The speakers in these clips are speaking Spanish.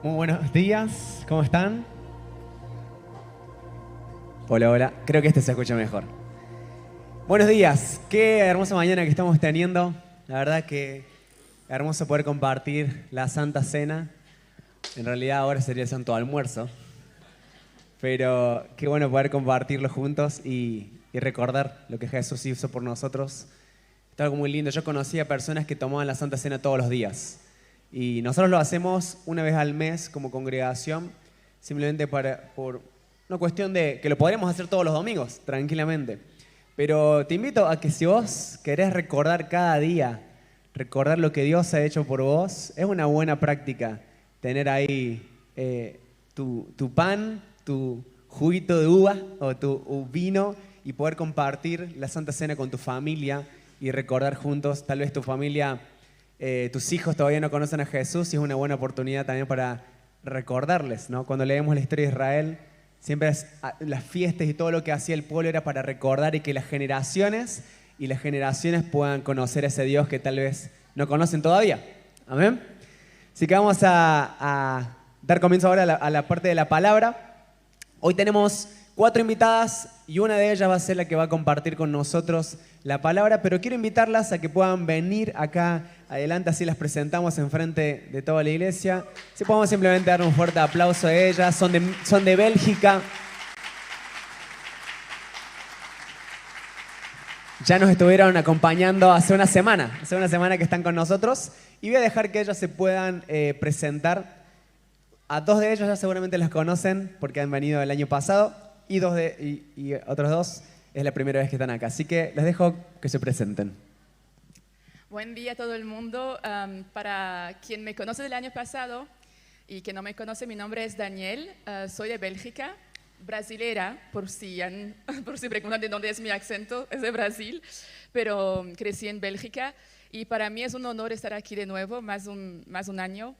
Muy buenos días, ¿cómo están? Hola, hola, creo que este se escucha mejor. Buenos días, qué hermosa mañana que estamos teniendo. La verdad que hermoso poder compartir la Santa Cena. En realidad ahora sería el Santo Almuerzo. Pero qué bueno poder compartirlo juntos y recordar lo que Jesús hizo por nosotros. Es algo muy lindo. Yo conocí a personas que tomaban la Santa Cena todos los días. Y nosotros lo hacemos una vez al mes como congregación, simplemente por una cuestión de que lo podríamos hacer todos los domingos, tranquilamente. Pero te invito a que si vos querés recordar cada día, recordar lo que Dios ha hecho por vos, es una buena práctica tener ahí tu pan, tu juguito de uva o tu vino y poder compartir la Santa Cena con tu familia y recordar juntos. Tal vez tu familia, tus hijos todavía no conocen a Jesús y es una buena oportunidad también para recordarles, ¿no? Cuando leemos la historia de Israel, siempre las fiestas y todo lo que hacía el pueblo era para recordar y que las generaciones puedan conocer a ese Dios que tal vez no conocen todavía. Amén. Así que vamos a dar comienzo ahora a la parte de la palabra. Hoy tenemos 4 invitadas y una de ellas va a ser la que va a compartir con nosotros la palabra, pero quiero invitarlas a que puedan venir acá adelante, así las presentamos enfrente de toda la iglesia. Si podemos simplemente dar un fuerte aplauso a ellas, son de Bélgica. Ya nos estuvieron acompañando hace una semana que están con nosotros y voy a dejar que ellas se puedan presentar. A 2 de ellos ya seguramente las conocen porque han venido el año pasado y otros 2 es la primera vez que están acá. Así que les dejo que se presenten. Buen día a todo el mundo. Para quien me conoce del año pasado y que no me conoce, mi nombre es Daniel. Soy de Bélgica, brasilera, por si preguntan de dónde es mi acento, es de Brasil, pero crecí en Bélgica y para mí es un honor estar aquí de nuevo, más un año.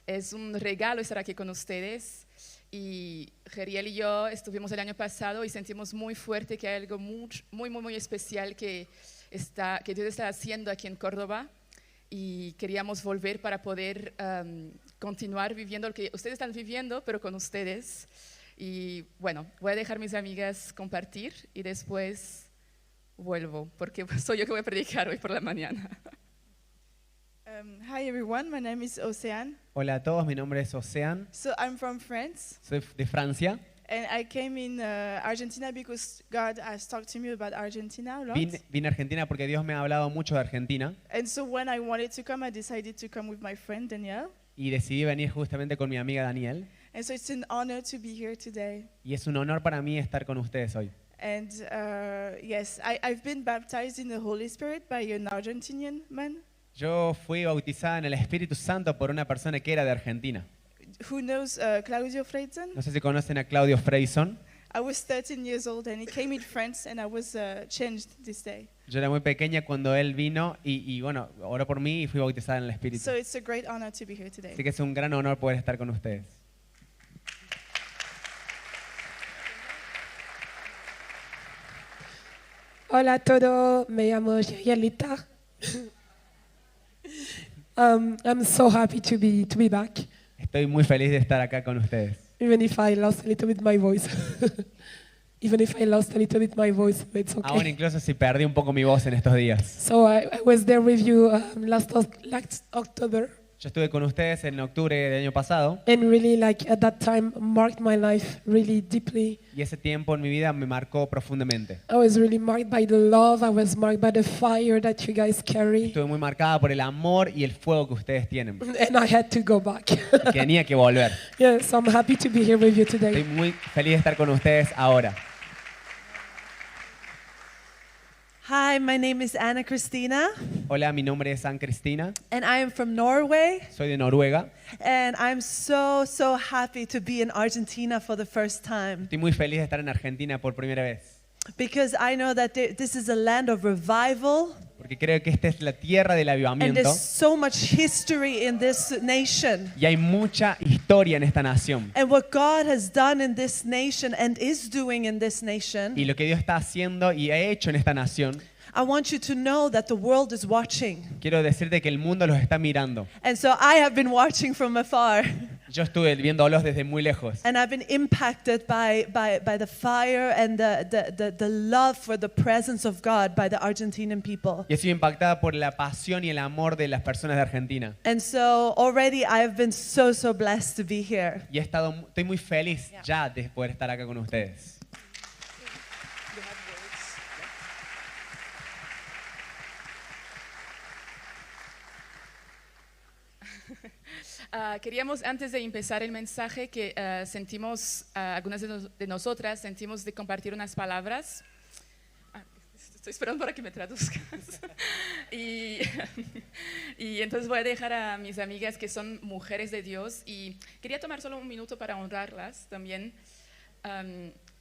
Es un regalo estar aquí con ustedes y Geriel y yo estuvimos el año pasado y sentimos muy fuerte que hay algo muy especial que Dios está haciendo aquí en Córdoba y queríamos volver para poder continuar viviendo lo que ustedes están viviendo, pero con ustedes. Y bueno, voy a dejar a mis amigas compartir y después vuelvo, porque soy yo que voy a predicar hoy por la mañana. Hi everyone, my name is Ocean. Hola a todos, mi nombre es Ocean. So I'm from France. Soy de Francia. And I came in Argentina because God has talked to me about Argentina a lot. Vine a Argentina porque Dios me ha hablado mucho de Argentina. And so when I wanted to come, I decided to come with my friend Danielle. Y decidí venir justamente con mi amiga Daniel. And so it's an honor to be here today. Y es un honor para mí estar con ustedes hoy. And yes, I've been baptized in the Holy Spirit by an Argentinian man. Yo fui bautizada en el Espíritu Santo por una persona que era de Argentina. Who knows Claudio Freidson? No sé si conocen a Claudio Freison. I was 13 years old and he came in France and I was changed this day. Yo era muy pequeña cuando él vino y bueno, oró por mí y fui bautizada en el Espíritu. So it's a great honor to be here today. Así que es un gran honor poder estar con ustedes. Hola a todos, me llamo Yelita. I'm so happy to be back, Estoy muy feliz de estar acá con ustedes. even if I lost a little bit my voice. Even if I lost a little bit my voice, it's Aún okay. incluso si perdí un poco mi voz en estos días. So I was there with you last October, Yo estuve con ustedes en octubre del año pasado and really, like at that time, marked my life really deeply. y ese tiempo en mi vida me marcó profundamente. I was really marked by the love. I was marked by the fire that you guys carry, Estuve muy marcada por el amor y el fuego que ustedes tienen. and I had to go back. Y tenía que volver. Yeah, so I'm happy to be here with you Estoy today. muy feliz de estar con ustedes ahora. Hi, my name is Anna Christina, Hola, mi nombre es Ann Cristina. and I am from Norway. Soy de Noruega. And I'm so happy to be in Argentina for the first time Estoy muy feliz de estar en Argentina por primera vez. because I know that this is a land of revival, Porque creo que esta es la tierra del and avivamiento. there's so much history in this nation. Y hay mucha historia en esta nación. And what God has done in this nation and is doing in this nation, Y lo que Dios está haciendo y ha hecho en esta nación, I want you to know that the world is watching. quiero decirte que el mundo los está mirando. And so I have been watching from afar. Yo estuve viéndolos desde muy lejos. And I've been impacted by the fire and the love for the presence of God by the Argentinian people. Y he sido impactada por la pasión y el amor de las personas de Argentina. And so already I've been so blessed to be here. Y estoy muy feliz ya de poder estar acá con ustedes. Queríamos antes de empezar el mensaje que sentimos, algunas de nosotras sentimos de compartir unas palabras. Estoy esperando para que me traduzcas. y entonces voy a dejar a mis amigas que son mujeres de Dios y quería tomar solo un minuto para honrarlas también.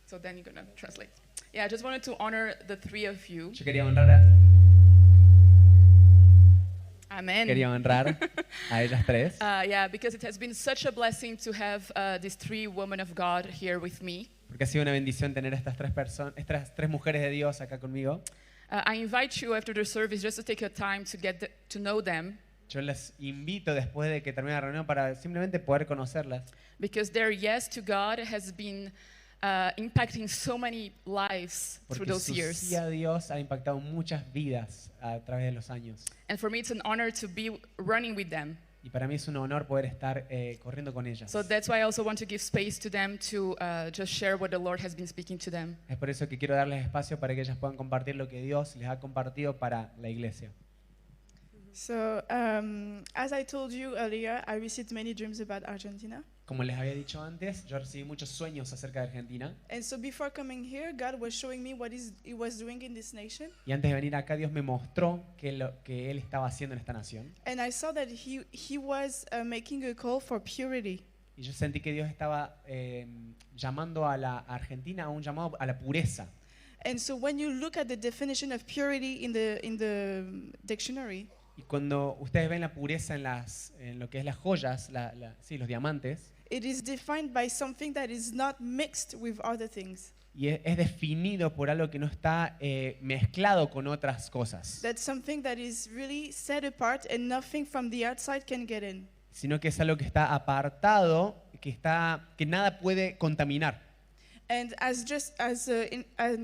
So then you're going to translate. Yeah, I just wanted to honor the three of you. Yo quería honrar Amen. Quería honrar a ellas tres. Yeah, because it has been such a blessing to have these three women of God here with me. Porque ha sido una bendición tener estas tres mujeres de Dios acá conmigo. I invite you after the service just to take a time to get to know them. Yo les invito después de que termine la reunión para simplemente poder conocerlas. Because their yes to God has been impacting so many lives through Porque those su years. sí a Dios ha impactado muchas vidas a través de los años. And for me, it's an honor to be running with them. Y para mí es un honor poder estar corriendo con ellas. So that's why I also want to give space to them to just share what the Lord has been speaking to them. Es por eso que quiero darles espacio para que ellas puedan compartir lo que Dios les ha compartido para la iglesia. So, as I told you earlier, I received many dreams about Argentina. Como les había dicho antes, yo recibí muchos sueños acerca de Argentina. And so before coming here, God was showing me what He was doing in this nation. Y antes de venir acá, Dios me mostró lo que Él estaba haciendo en esta nación. And I saw that He was making a call for purity. Y yo sentí que Dios estaba llamando a la Argentina a un llamado a la pureza. And so when you look at the definition of purity in the dictionary, Y cuando ustedes ven la pureza en lo que es las joyas, sí, los diamantes, it is defined by something that is not mixed with other things. y es definido por algo que no está mezclado con otras cosas, That's something that is really set apart and nothing from the outside can get in. sino que es algo que está apartado, que nada puede contaminar. And as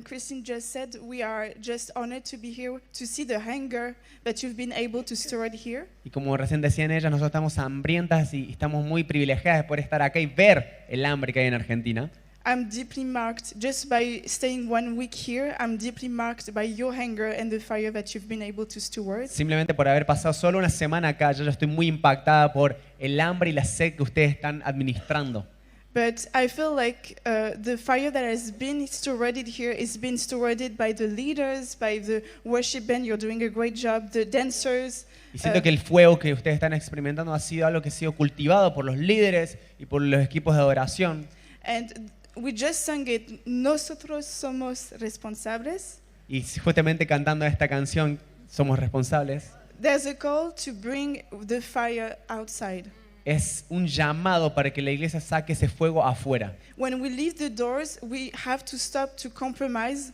Christine just said, we are just honored to be here to see the hunger that you've been able to store it here. Y como recién decían ellas, nosotros estamos hambrientas y estamos muy privilegiadas de poder estar acá y ver el hambre que hay en Argentina. I'm deeply marked, just by staying 1 week here, I'm deeply marked by your hunger and the fire that you've been able to steward. Simplemente por haber pasado solo una semana acá, yo estoy muy impactada por el hambre y la sed que ustedes están administrando. But I feel like the fire that has been stewarded here is being stewarded by the leaders, by the worship band. You're doing a great job. The dancers. Y siento que el fuego que ustedes están experimentando ha sido algo que ha sido cultivado por los líderes y por los equipos de adoración. And we just sang it. Nosotros somos responsables. Y justamente cantando esta canción, somos responsables. There's a call to bring the fire outside. Es un llamado para que la iglesia saque ese fuego afuera. When we leave the doors, we have to stop to compromise.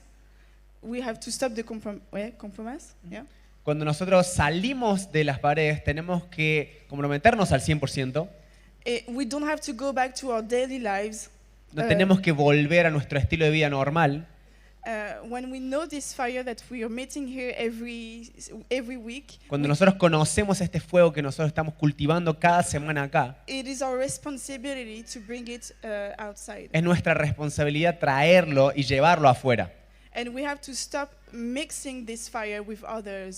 We have to stop the compromise. Yeah. Cuando nosotros salimos de las paredes, tenemos que comprometernos al 100%. We don't have to go back to our daily lives. No tenemos que volver a nuestro estilo de vida normal. When we know this fire that we are meeting here every week, Cuando nosotros conocemos este fuego que nosotros estamos cultivando cada semana acá, it is our responsibility to bring it outside. es nuestra responsabilidad traerlo y llevarlo afuera. And we have to stop mixing this fire with other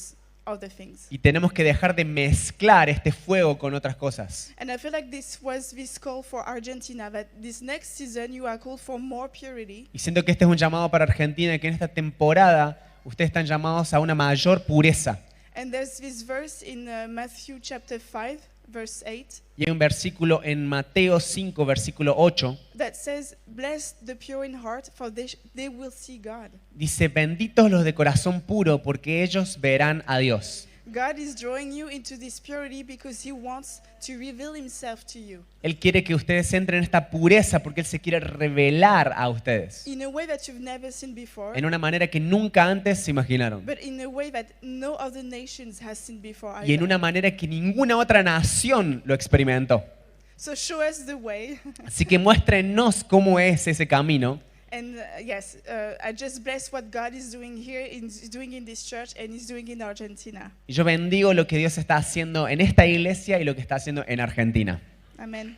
things. Y tenemos que dejar de mezclar este fuego con otras cosas. And I feel like this was this call for Argentina, that this next season you are called for more purity. Y siento que este es un llamado para Argentina, que en esta temporada ustedes están llamados a una mayor pureza. And there's this verse in Matthew chapter 5, verse 8, Y hay un versículo en Mateo 5, versículo 8, that says, "Bless the pure in heart, for they will see God." dice, benditos los de corazón puro, porque ellos verán a Dios. God is drawing you into this purity because He wants to reveal Himself to you Él quiere que ustedes entren en esta pureza porque Él se quiere revelar a ustedes in a way that you've never seen before, en una manera que nunca antes se imaginaron but in a way that no other nations has seen before y en either. una manera que ninguna otra nación lo experimentó. So show us the way. Así que muéstrenos cómo es ese camino. And yes, I just bless what God is doing here, is doing in this church, and is doing in Argentina. Y yo bendigo lo que Dios está haciendo en esta iglesia y lo que está haciendo en Argentina. Amen.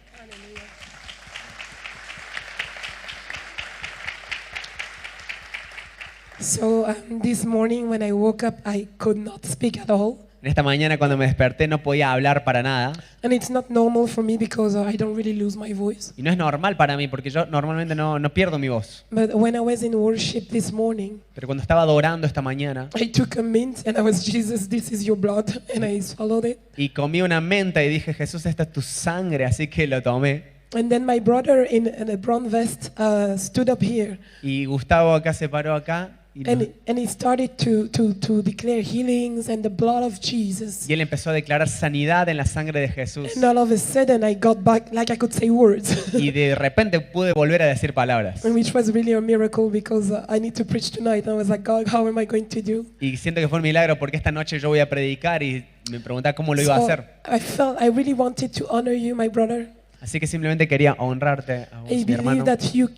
So this morning when I woke up, I could not speak at all. En esta mañana cuando me desperté no podía hablar para nada. And it's not normal for me because I don't really lose my voice. Y no es normal para mí porque yo normalmente no pierdo mi voz. But when I was in worship this morning, Pero cuando estaba adorando esta mañana I took a mint and I was, Jesus, this is your blood. And I swallowed it. y comí una menta y dije, Jesús, esta es tu sangre, así que lo tomé. And then my brother in a brown vest stood up here. Y Gustavo acá se paró acá y And he started to declare healings and the blood of Jesus. él empezó a declarar sanidad en la sangre de Jesús. And all of a sudden I got back like I could say words. Y de repente pude volver a decir palabras. And which was really a miracle because I need to preach tonight. And I was like, God, how am I going to do? Y siento que fue un milagro porque esta noche yo voy a predicar y me preguntaba cómo lo iba a So hacer. I felt I really wanted to honor you, my brother. Así que simplemente quería honrarte a vos, I mi believe hermano. that you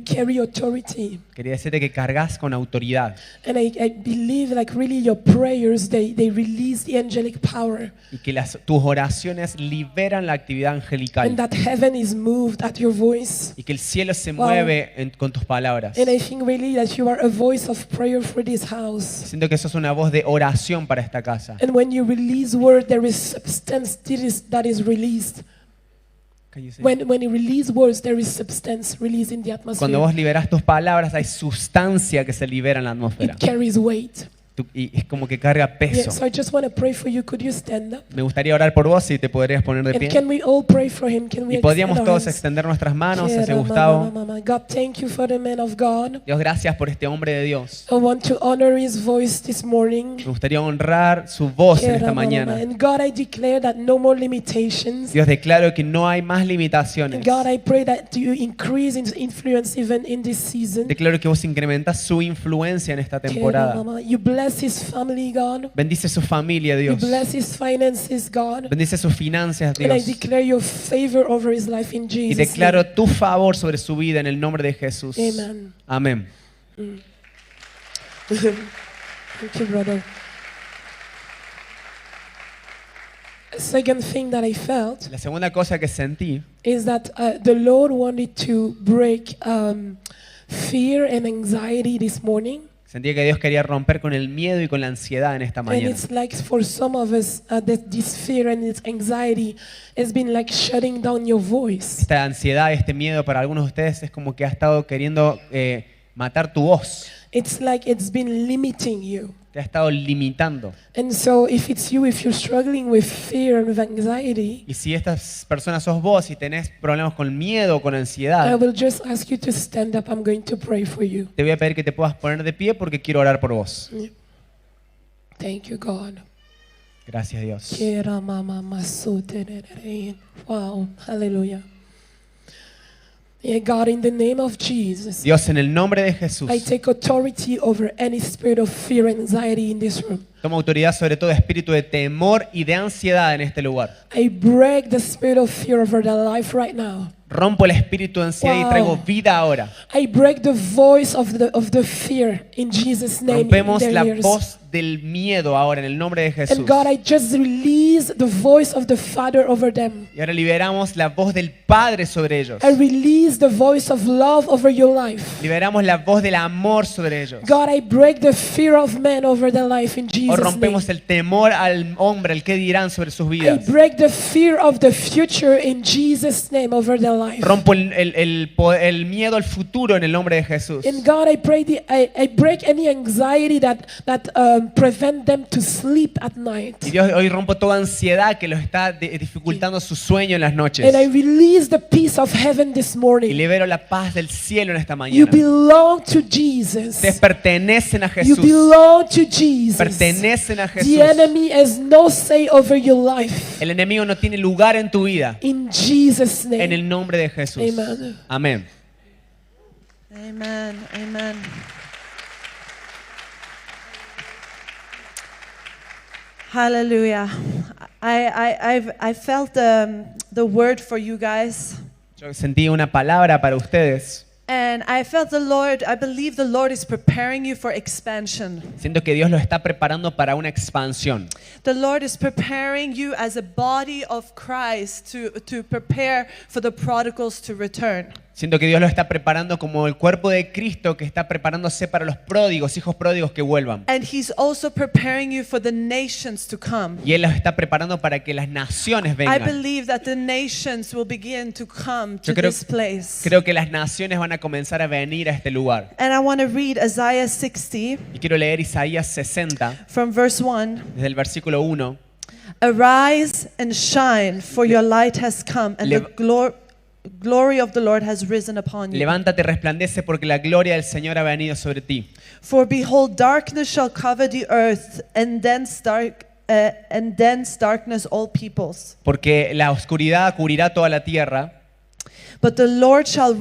carry authority. Quería decirte que cargas con autoridad And I believe like really your prayers, they release the angelic power. y que tus oraciones liberan la actividad angelical And that heaven is moved at your voice. y que el cielo se Wow. mueve con tus palabras. And I think really that you are a voice of prayer for this house. Siento que sos una voz de oración para esta casa. And when you release word, there is substance that is released. Can you say? When you release words, there is substance released in the atmosphere. Cuando vos liberás tus palabras, hay sustancia que se libera en la atmósfera. It carries weight. Y es como que carga Yeah, peso. so I just want to pray for you. Could you stand up? Me gustaría orar por vos si te podrías poner de And pie. can we all pray for him? Can we Y podríamos extend our todos hands? extender nuestras manos hacia Quiero, Gustavo. mama. God, thank you for the man of God. Dios, gracias por este hombre de Dios. I want to honor his voice this morning. Me gustaría honrar su voz en esta Quiero, mañana. And God, I declare that no more limitations. Dios, declaro que no hay más And limitaciones. God, I pray that you increase in influence even in this season. Declaro que vos incrementas su influencia en esta Quiero, temporada. mama. You bless his family, God. Bendice su familia, You Dios. bless his finances, God. Bendice sus finanzas, And I Dios. declare your favor over his life in Y Jesus' declaro name. tu favor sobre su vida en el nombre de Jesús. Amen. Amén. Thank you, brother. A second thing that I felt La segunda cosa que sentí is that the Lord wanted to break fear and anxiety this morning. Sentía que Dios quería romper con el miedo y con la ansiedad en esta And mañana. it's like for some of us, that this fear and this anxiety has been like shutting down your voice. Esta ansiedad, este miedo para algunos de ustedes es como que ha estado queriendo matar tu voz. It's like it's been limiting you. Te ha estado limitando. And so if it's you, if you're struggling with fear and with anxiety, Y si estas personas sos vos y tenés problemas con miedo o con I ansiedad, will just ask you to stand up. I'm going to pray for you. te voy a pedir que te puedas poner de pie porque quiero orar por vos. Thank you, God. Gracias, Dios. Kera mama masuterere. Wow, hallelujah. Yeah, God, in the name of Jesus, Dios, en el nombre de Jesús, I take authority over any spirit of fear and anxiety in this room. toma autoridad sobre todo espíritu de temor y de ansiedad en este lugar. I break the spirit of fear over their life right now. Rompo el espíritu de ansiedad y Wow. traigo vida ahora. I break the voice of the fear in Jesus' name. in Rompemos their la ears. voz del miedo ahora en el nombre de Jesús. And God, I just release the voice of the Father over them. Y ahora liberamos la voz del Padre sobre ellos. I release the voice of love over your life. Liberamos la voz del amor sobre ellos. God, I break the fear of man over their life in O Jesus' name. rompemos el temor al hombre, el que dirán sobre sus I vidas. break the fear of the future in Jesus' name over their life. Rompo el miedo al futuro en el nombre de Jesús. And God, I pray I break any anxiety that prevent them to sleep at night. Y Dios, hoy rompo toda ansiedad que los está dificultando su sueño en las noches. And I release the peace of heaven this Y morning. libero la paz del cielo en esta You mañana. belong to Jesus. Ustedes pertenecen a You Jesús. belong to Jesus. Pertenecen a The Jesús. enemy has no say over your life. El enemigo no tiene lugar en tu vida. In Jesus' En name. el nombre de Jesús. Amen. Amén. Amen. Amen. Hallelujah. I felt the the word for you guys. Yo sentí una palabra para ustedes. And I felt I believe the Lord is preparing you for expansion. Siento que Dios los está preparando para una expansión. The Lord is preparing you as a body of Christ to prepare for the prodigals to return. Siento que Dios los está preparando como el cuerpo de Cristo que está preparándose para los pródigos, hijos pródigos que vuelvan. And He's also preparing you for the nations to come. Y Él los está preparando para que las naciones I vengan. believe that the nations will begin to come to Yo creo, this place. creo que las naciones van a comenzar a venir a este lugar. And I want to read Isaiah 60 Y quiero leer Isaías 60, from verse 1. desde el versículo 1. Arise and shine, for your light has come, and the glory of the Lord has risen upon you. Levántate, resplandece, porque la gloria del Señor ha venido sobre ti. For behold, darkness shall cover the earth, and dense darkness all peoples. Porque la oscuridad cubrirá toda la tierra. But the Lord shall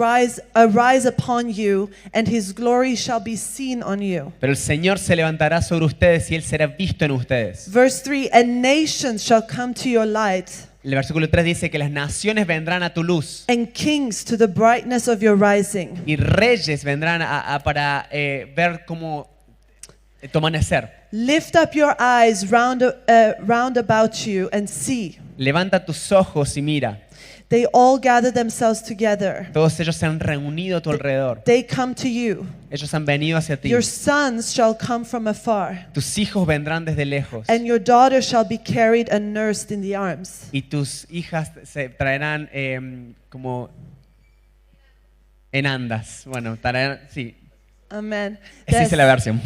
arise upon you, and His glory shall be seen on you. Pero el Señor se levantará sobre ustedes y Él será visto en ustedes. Verse 3, and nations shall come to your light, El versículo 3 dice que las naciones vendrán a tu luz and kings to the brightness of your rising. y reyes vendrán para ver cómo tu amanecer. Lift up your eyes round about you and see. Levanta tus ojos y mira. They all gather themselves together. Todos ellos se han reunido a tu alrededor. They come to you. Ellos han venido hacia ti. Your sons shall come from afar, Tus hijos vendrán desde lejos. and your daughters shall be carried and nursed in the arms. Y tus hijas se traerán como en andas. Bueno, traerán, sí. Amen. Esa es la versión.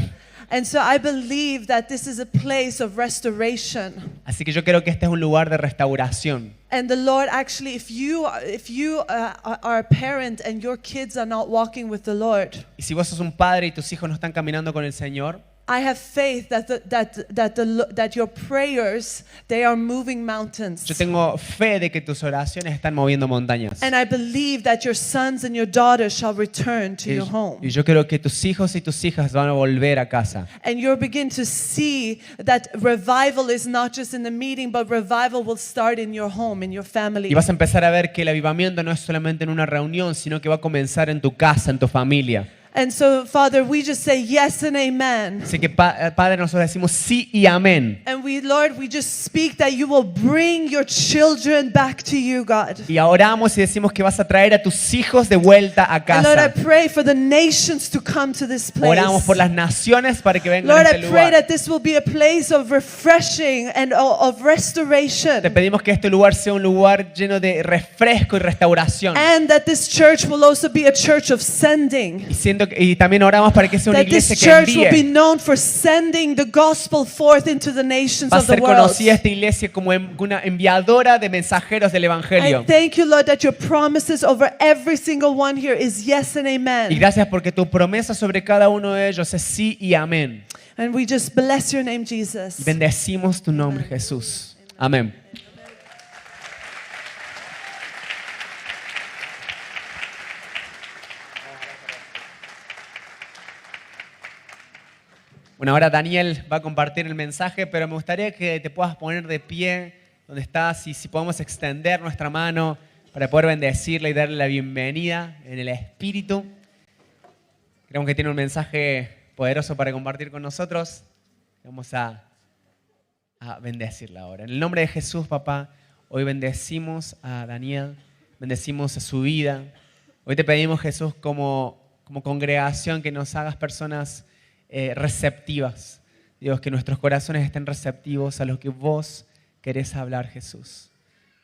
And so I believe that this is a place of restoration. Así que yo creo que este es un lugar de restauración. And the Lord actually, if you are a parent and your kids are not walking with the Lord, Y si vos sos un padre y tus hijos no están caminando con el Señor, I have faith that your prayers, they are moving mountains. yo tengo fe de que tus oraciones están moviendo montañas. And I believe that your sons and your daughters shall return to Y, your home. y yo creo que tus hijos y tus hijas van a volver a casa. And you'll begin to see that revival is not just in the meeting, but revival will start in your home, in your family. Y vas a empezar a ver que el avivamiento no es solamente en una reunión, sino que va a comenzar en tu casa, en tu familia. And so, Father, we just say yes and amen. Así que Padre, nosotros decimos sí y amén. And Lord, we just speak that you will bring your children back to you, God. Y oramos y decimos que vas a traer a tus hijos de vuelta a And Lord, I casa. pray for the nations to come to this place. Oramos por las naciones para que vengan Lord, a este I pray lugar. that this will be a place of refreshing and of restoration. Te pedimos que este lugar sea un lugar lleno de refresco y restauración. And that this church will also be a church of sending. Y también oramos para que sea una That this iglesia que church will be envíe. known for sending the gospel forth into the nations Va a of the ser world. conocida esta iglesia como una enviadora de mensajeros del I Evangelio. thank you, Lord, that your promises over every single one here is yes and Y amen. gracias porque tu promesa sobre cada uno de ellos es sí y amén. And we just bless your name, Jesus. Bendecimos tu nombre, Jesús. Amén. Bueno, ahora Daniel va a compartir el mensaje, pero me gustaría que te puedas poner de pie donde estás y si podemos extender nuestra mano para poder bendecirle y darle la bienvenida en el Espíritu. Creemos que tiene un mensaje poderoso para compartir con nosotros. Vamos a bendecirla ahora. En el nombre de Jesús, papá, hoy bendecimos a Daniel, bendecimos a su vida. Hoy te pedimos, Jesús, como congregación, que nos hagas personas receptivas. Dios, que nuestros corazones estén receptivos a lo que vos querés hablar, Jesús.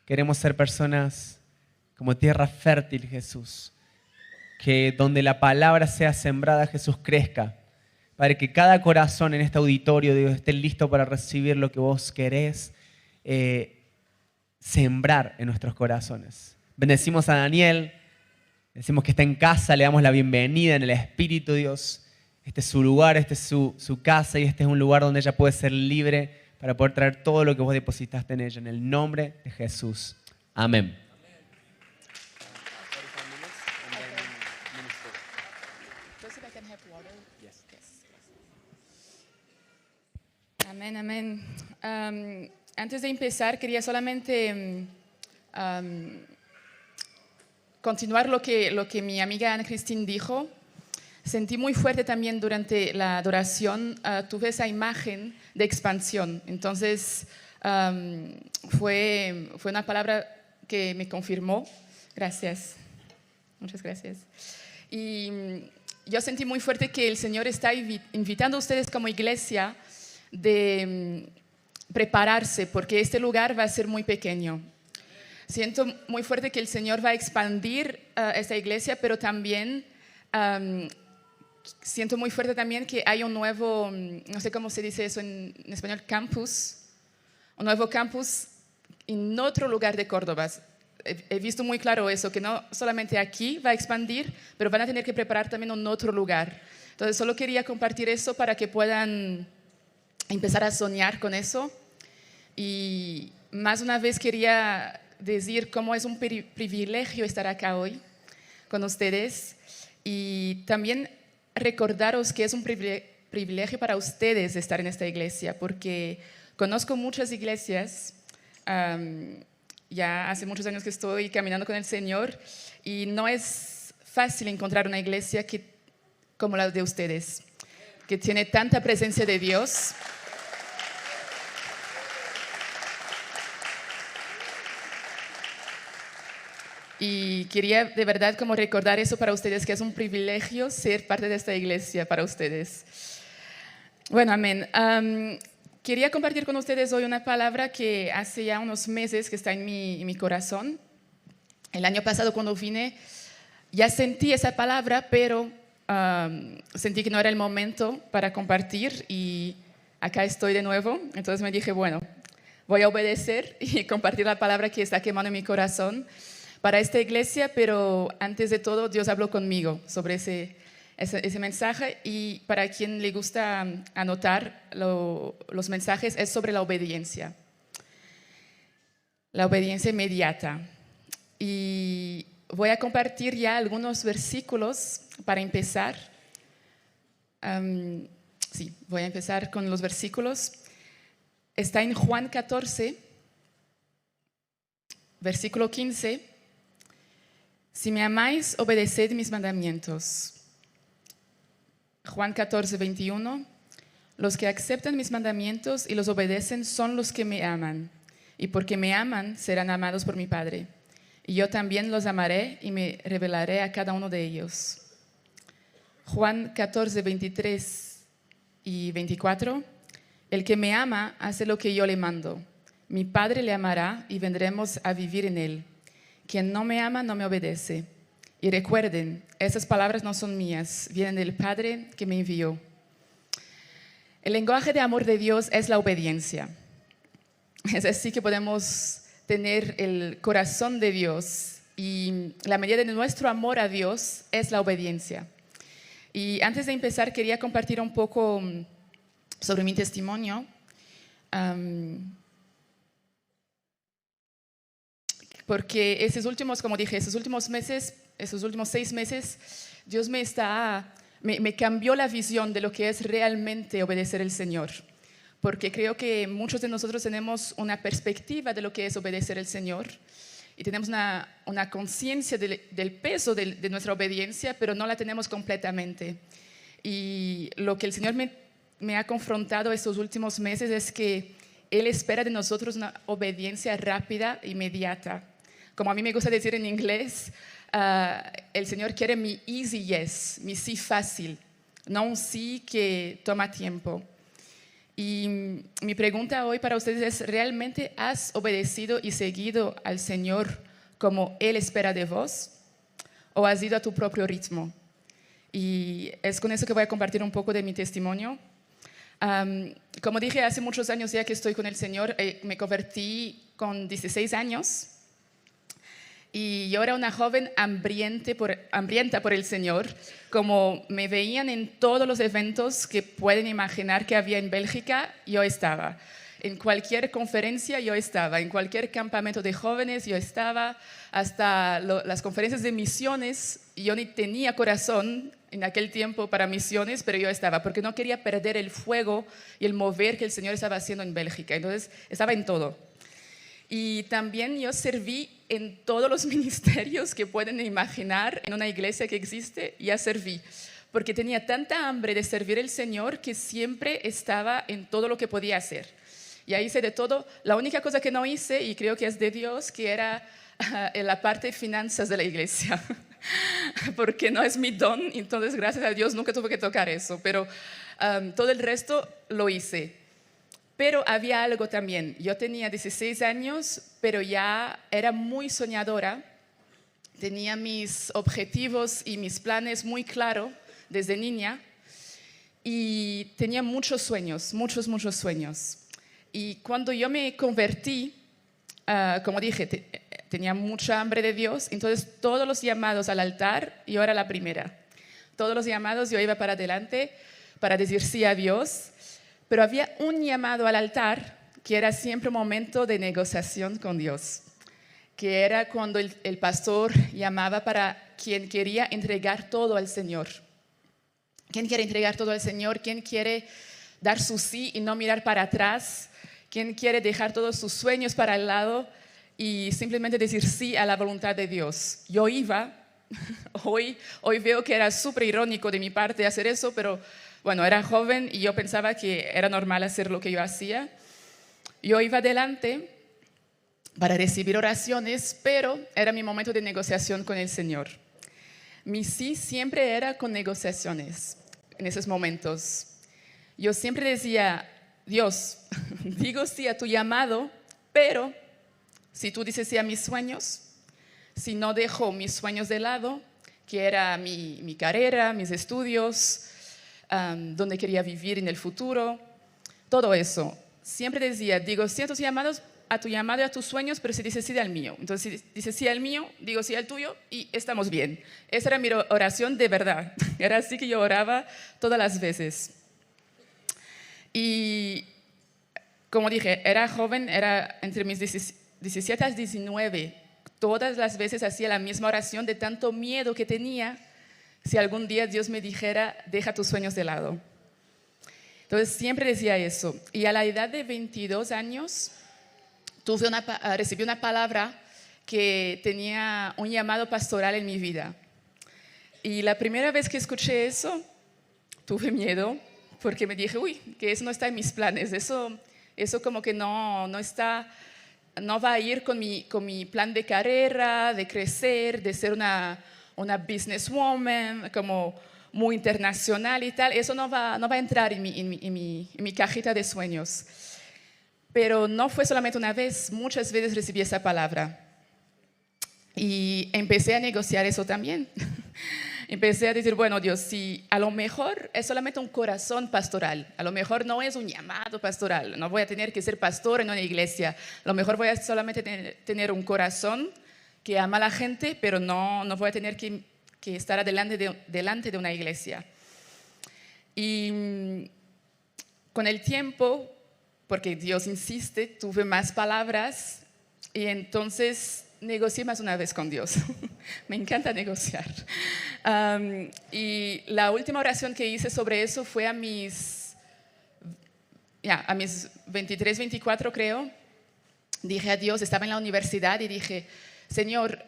Queremos ser personas como tierra fértil, Jesús. Que donde la palabra sea sembrada, Jesús, crezca. Padre, que cada corazón en este auditorio, Dios, esté listo para recibir lo que vos querés sembrar en nuestros corazones. Bendecimos a Daniel, decimos que está en casa, le damos la bienvenida en el Espíritu, Dios. Este es su lugar, este es su casa y este es un lugar donde ella puede ser libre para poder traer todo lo que vos depositaste en ella. En el nombre de Jesús. Amén. Amén, amén. Antes de empezar, quería solamente continuar lo que mi amiga Ana Cristín dijo. Sentí muy fuerte también durante la adoración, tuve esa imagen de expansión. Entonces, fue una palabra que me confirmó. Gracias. Muchas gracias. Y yo sentí muy fuerte que el Señor está invitando a ustedes como iglesia de prepararse, porque este lugar va a ser muy pequeño. Siento muy fuerte que el Señor va a expandir esta iglesia, pero también siento muy fuerte también que hay un nuevo, no sé cómo se dice eso en español, campus, un nuevo campus en otro lugar de Córdoba. He visto muy claro eso, que no solamente aquí va a expandir, pero van a tener que preparar también un otro lugar. Entonces solo quería compartir eso para que puedan empezar a soñar con eso. Y más una vez quería decir cómo es un privilegio estar acá hoy con ustedes, y también recordaros que es un privilegio para ustedes estar en esta iglesia, porque conozco muchas iglesias, ya hace muchos años que estoy caminando con el Señor, y no es fácil encontrar una iglesia como la de ustedes, que tiene tanta presencia de Dios. Y quería de verdad como recordar eso para ustedes, que es un privilegio ser parte de esta iglesia para ustedes. Bueno, amén. Quería compartir con ustedes hoy una palabra que hace ya unos meses que está en mi corazón. El año pasado cuando vine ya sentí esa palabra, pero sentí que no era el momento para compartir, y acá estoy de nuevo. Entonces me dije, bueno, voy a obedecer y compartir la palabra que está quemando en mi corazón para esta iglesia, pero antes de todo Dios habló conmigo sobre ese mensaje, y para quien le gusta anotar los mensajes, es sobre la obediencia inmediata. Y voy a compartir ya algunos versículos para empezar. Sí, voy a empezar con los versículos. Está en Juan 14, versículo 15. Si me amáis, obedeced mis mandamientos. Juan 14, 21. Los que aceptan mis mandamientos y los obedecen son los que me aman. Y porque me aman, serán amados por mi Padre. Y yo también los amaré y me revelaré a cada uno de ellos. Juan 14, 23 y 24. El que me ama hace lo que yo le mando. Mi Padre le amará y vendremos a vivir en él. Quien no me ama no me obedece. Y recuerden, esas palabras no son mías, vienen del Padre que me envió. El lenguaje de amor de Dios es la obediencia. Es así que podemos tener el corazón de Dios, y la medida de nuestro amor a Dios es la obediencia. Y antes de empezar quería compartir un poco sobre mi testimonio. Porque esos últimos, como dije, esos últimos meses, esos últimos 6 meses, Dios me cambió la visión de lo que es realmente obedecer al Señor. Porque creo que muchos de nosotros tenemos una perspectiva de lo que es obedecer al Señor, y tenemos una conciencia del peso de nuestra obediencia, pero no la tenemos completamente. Y lo que el Señor me ha confrontado estos últimos meses es que Él espera de nosotros una obediencia rápida, inmediata. Como a mí me gusta decir en inglés, el Señor quiere mi easy yes, mi sí fácil, no un sí que toma tiempo. Y mi pregunta hoy para ustedes es, ¿realmente has obedecido y seguido al Señor como Él espera de vos? ¿O has ido a tu propio ritmo? Y es con eso que voy a compartir un poco de mi testimonio. Como dije, hace muchos años ya que estoy con el Señor, me convertí con 16 años. Y yo era una joven hambrienta por el Señor. Como me veían en todos los eventos que pueden imaginar que había en Bélgica, yo estaba. En cualquier conferencia yo estaba, en cualquier campamento de jóvenes yo estaba, hasta las conferencias de misiones. Yo ni tenía corazón en aquel tiempo para misiones, pero yo estaba, porque no quería perder el fuego y el mover que el Señor estaba haciendo en Bélgica. Entonces estaba en todo. Y también yo serví en todos los ministerios que pueden imaginar en una iglesia que existe, ya serví. Porque tenía tanta hambre de servir al Señor que siempre estaba en todo lo que podía hacer. Ya hice de todo. La única cosa que no hice, y creo que es de Dios, que era en la parte de finanzas de la iglesia. Porque no es mi don, entonces gracias a Dios nunca tuve que tocar eso. Pero todo el resto lo hice. Pero había algo también. Yo tenía 16 años, pero ya era muy soñadora. Tenía mis objetivos y mis planes muy claros desde niña. Y tenía muchos sueños, muchos sueños. Y cuando yo me convertí, como dije, tenía mucha hambre de Dios. Entonces todos los llamados al altar, yo era la primera. Todos los llamados yo iba para adelante para decir sí a Dios. Pero había un llamado al altar que era siempre un momento de negociación con Dios, que era cuando el pastor llamaba para quien quería entregar todo al Señor. ¿Quién quiere entregar todo al Señor? ¿Quién quiere dar su sí y no mirar para atrás? ¿Quién quiere dejar todos sus sueños para el lado y simplemente decir sí a la voluntad de Dios? Yo iba, hoy veo que era súper irónico de mi parte hacer eso, pero bueno, era joven y yo pensaba que era normal hacer lo que yo hacía. Yo iba adelante para recibir oraciones, pero era mi momento de negociación con el Señor. Mi sí siempre era con negociaciones en esos momentos. Yo siempre decía, Dios, digo sí a tu llamado, pero si tú dices sí a mis sueños, si no dejo mis sueños de lado, que era mi carrera, mis estudios, donde quería vivir en el futuro, todo eso. Siempre decía, digo sí a tus llamados, a tu llamado y a tus sueños, pero si dices sí al mío. Entonces, si dices sí al mío, digo sí al tuyo y estamos bien. Esa era mi oración de verdad. Era así que yo oraba todas las veces. Y como dije, era joven, era entre mis 17 a 19. Todas las veces hacía la misma oración de tanto miedo que tenía si algún día Dios me dijera, deja tus sueños de lado. Entonces siempre decía eso. Y a la edad de 22 años recibí una palabra que tenía un llamado pastoral en mi vida. Y la primera vez que escuché eso, tuve miedo porque me dije, uy, que eso no está en mis planes. Eso como que no va a ir con mi plan de carrera, de crecer, de ser una businesswoman, como muy internacional y tal. Eso no va a entrar en mi cajita de sueños. Pero no fue solamente una vez, muchas veces recibí esa palabra. Y empecé a negociar eso también. Empecé a decir, bueno, Dios, si a lo mejor es solamente un corazón pastoral, a lo mejor no es un llamado pastoral, no voy a tener que ser pastor en una iglesia, a lo mejor voy a solamente tener un corazón que ama a la gente, pero no voy a tener que estar delante de una iglesia. Y con el tiempo, porque Dios insiste, tuve más palabras y entonces negocié más una vez con Dios. Me encanta negociar. Y la última oración que hice sobre eso fue a mis 23, 24 creo. Dije a Dios, estaba en la universidad y dije, Señor,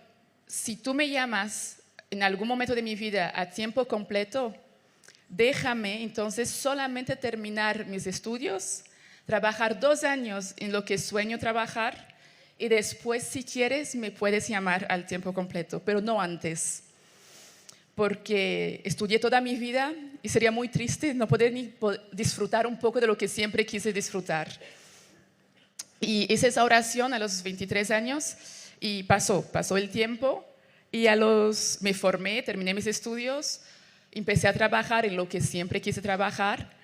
si tú me llamas en algún momento de mi vida a tiempo completo, déjame entonces solamente terminar mis estudios, trabajar 2 años en lo que sueño trabajar y después, si quieres, me puedes llamar al tiempo completo, pero no antes. Porque estudié toda mi vida y sería muy triste no poder ni disfrutar un poco de lo que siempre quise disfrutar. Y hice esa oración a los 23 años y pasó el tiempo y me formé, terminé mis estudios, empecé a trabajar en lo que siempre quise trabajar.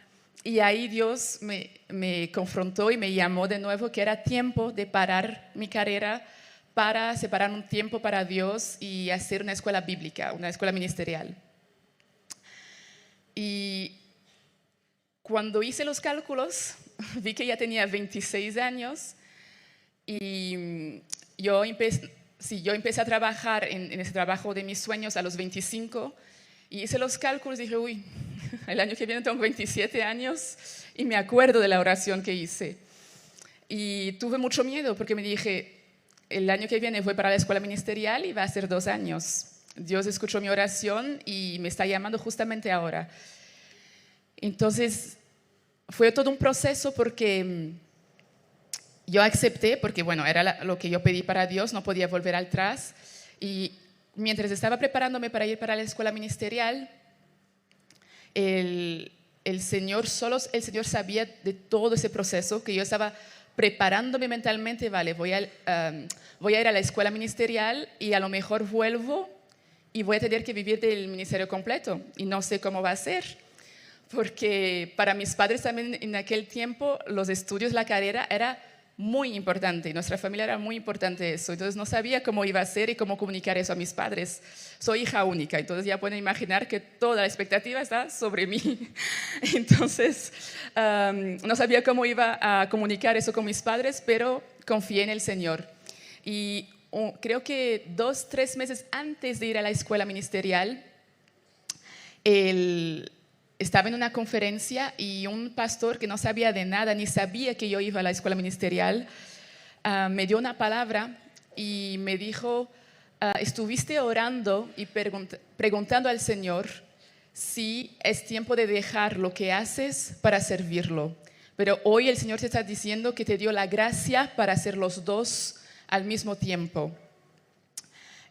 Y ahí Dios me confrontó y me llamó de nuevo que era tiempo de parar mi carrera para separar un tiempo para Dios y hacer una escuela bíblica, una escuela ministerial. Y cuando hice los cálculos, vi que ya tenía 26 años y yo empecé a trabajar en ese trabajo de mis sueños a los 25 y hice los cálculos y dije, uy, el año que viene tengo 27 años y me acuerdo de la oración que hice. Y tuve mucho miedo porque me dije, el año que viene voy para la escuela ministerial y va a ser 2 años. Dios escuchó mi oración y me está llamando justamente ahora. Entonces, fue todo un proceso porque yo acepté, porque bueno, era lo que yo pedí para Dios, no podía volver atrás. Y mientras estaba preparándome para ir para la escuela ministerial, el Señor sabía de todo ese proceso, que yo estaba preparándome mentalmente. Vale, voy a ir a la escuela ministerial y a lo mejor vuelvo y voy a tener que vivir del ministerio completo y no sé cómo va a ser, porque para mis padres también en aquel tiempo los estudios, la carrera era muy importante, nuestra familia era muy importante eso, entonces no sabía cómo iba a ser y cómo comunicar eso a mis padres. Soy hija única, entonces ya pueden imaginar que toda la expectativa está sobre mí. Entonces no sabía cómo iba a comunicar eso con mis padres, pero confié en el Señor. Y creo que 2-3 meses antes de ir a la escuela ministerial, estaba en una conferencia y un pastor que no sabía de nada, ni sabía que yo iba a la escuela ministerial, me dio una palabra y me dijo, estuviste orando y preguntando al Señor si es tiempo de dejar lo que haces para servirlo. Pero hoy el Señor te está diciendo que te dio la gracia para hacer los dos al mismo tiempo.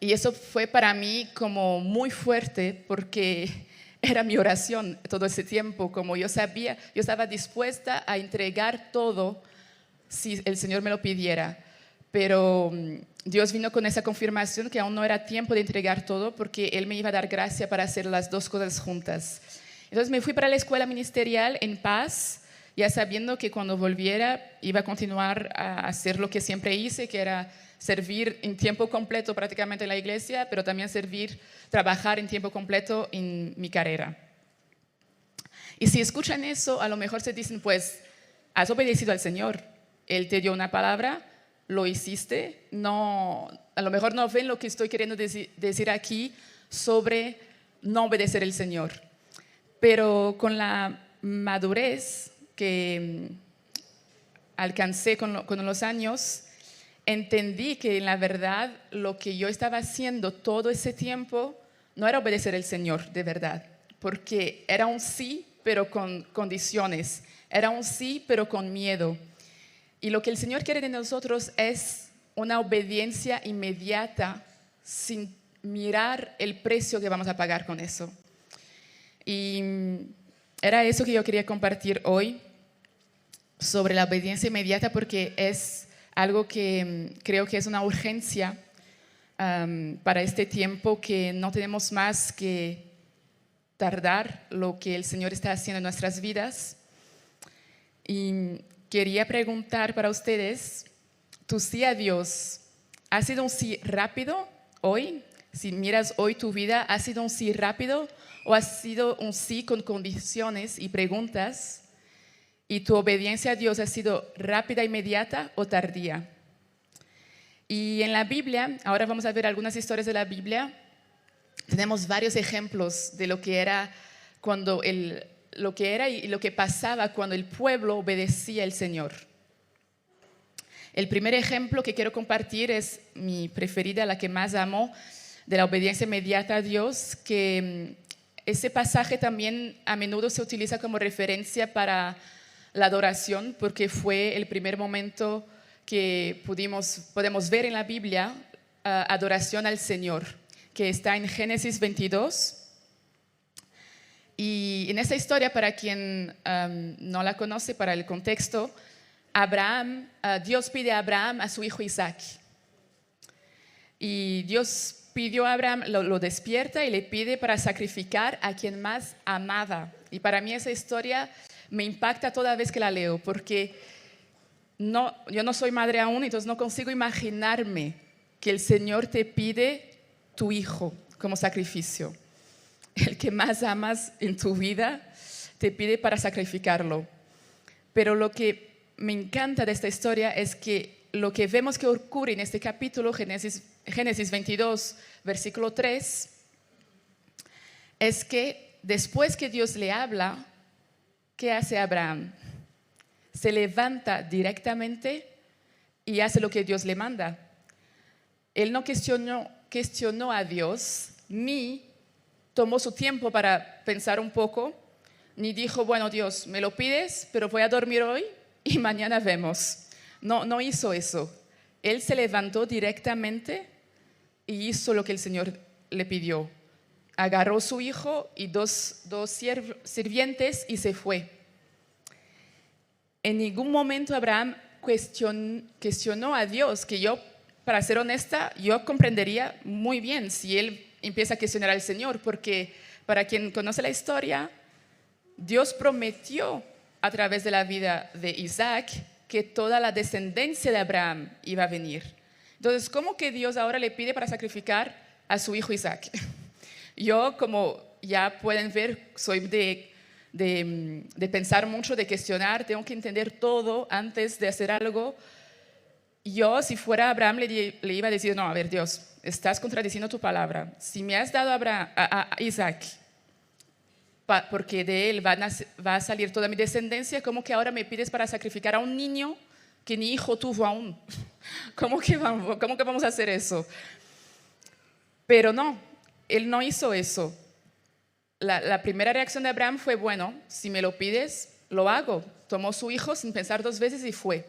Y eso fue para mí como muy fuerte, porque era mi oración todo ese tiempo. Como yo sabía, yo estaba dispuesta a entregar todo si el Señor me lo pidiera. Pero Dios vino con esa confirmación que aún no era tiempo de entregar todo, porque Él me iba a dar gracia para hacer las dos cosas juntas. Entonces me fui para la escuela ministerial en paz, ya sabiendo que cuando volviera iba a continuar a hacer lo que siempre hice, que era servir en tiempo completo prácticamente en la iglesia, pero también trabajar en tiempo completo en mi carrera. Y si escuchan eso, a lo mejor se dicen, pues, has obedecido al Señor. Él te dio una palabra, lo hiciste. No, a lo mejor no ven lo que estoy queriendo decir aquí sobre no obedecer al Señor. Pero con la madurez que alcancé con los años, entendí que en la verdad lo que yo estaba haciendo todo ese tiempo no era obedecer al Señor de verdad, porque era un sí, pero con condiciones, era un sí, pero con miedo. Y lo que el Señor quiere de nosotros es una obediencia inmediata, sin mirar el precio que vamos a pagar con eso. Y era eso que yo quería compartir hoy sobre la obediencia inmediata, porque es algo que creo que es una urgencia para este tiempo, que no tenemos más que tardar lo que el Señor está haciendo en nuestras vidas. Y quería preguntar para ustedes, ¿tu sí a Dios ha sido un sí rápido hoy? Si miras hoy tu vida, ¿ha sido un sí rápido o ha sido un sí con condiciones y preguntas? ¿Y tu obediencia a Dios ha sido rápida, inmediata o tardía? Y en la Biblia, ahora vamos a ver algunas historias de la Biblia, tenemos varios ejemplos de lo que era y lo que pasaba cuando el pueblo obedecía al Señor. El primer ejemplo que quiero compartir es mi preferida, la que más amo, de la obediencia inmediata a Dios, que ese pasaje también a menudo se utiliza como referencia para la adoración, porque fue el primer momento que podemos ver en la Biblia adoración al Señor, que está en Génesis 22. Y en esa historia, para quien no la conoce, para el contexto, Dios pide a Abraham a su hijo Isaac. Y Dios pidió a Abraham, lo despierta y le pide para sacrificar a quien más amaba. Y para mí esa historia me impacta toda vez que la leo, porque yo no soy madre aún, entonces no consigo imaginarme que el Señor te pide tu hijo como sacrificio. El que más amas en tu vida te pide para sacrificarlo. Pero lo que me encanta de esta historia es que lo que vemos que ocurre en este capítulo, Génesis 22, versículo 3, es que después que Dios le habla, ¿qué hace Abraham? Se levanta directamente y hace lo que Dios le manda. Él no cuestionó a Dios, ni tomó su tiempo para pensar un poco, ni dijo, bueno, Dios, me lo pides, pero voy a dormir hoy y mañana vemos. No hizo eso. Él se levantó directamente y hizo lo que el Señor le pidió. Agarró a su hijo y dos sirvientes y se fue. En ningún momento Abraham cuestionó a Dios, que yo, para ser honesta, yo comprendería muy bien si él empieza a cuestionar al Señor, porque para quien conoce la historia, Dios prometió a través de la vida de Isaac que toda la descendencia de Abraham iba a venir. Entonces, ¿cómo que Dios ahora le pide para sacrificar a su hijo Isaac? Yo, como ya pueden ver, soy de pensar mucho, de cuestionar, tengo que entender todo antes de hacer algo. Yo, si fuera Abraham, le iba a decir, no, a ver, Dios, estás contradiciendo tu palabra. Si me has dado a Isaac, porque de él va a salir toda mi descendencia, ¿cómo que ahora me pides para sacrificar a un niño que ni hijo tuvo aún? ¿Cómo que vamos a hacer eso? Pero no, él no hizo eso. La primera reacción de Abraham fue, bueno, si me lo pides, lo hago. Tomó su hijo sin pensar dos veces y fue.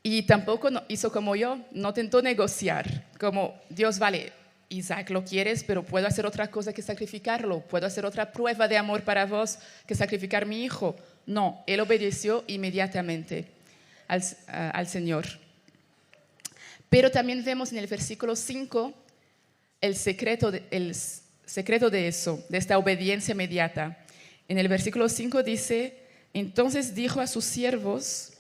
Y tampoco hizo como yo, no tentó negociar, como, Dios, vale, Isaac, lo quieres, pero puedo hacer otra cosa que sacrificarlo, puedo hacer otra prueba de amor para vos que sacrificar mi hijo. No, él obedeció inmediatamente al Señor. Pero también vemos en el versículo 5 el secreto de eso, de esta obediencia inmediata. En el versículo 5 dice, entonces dijo a sus siervos,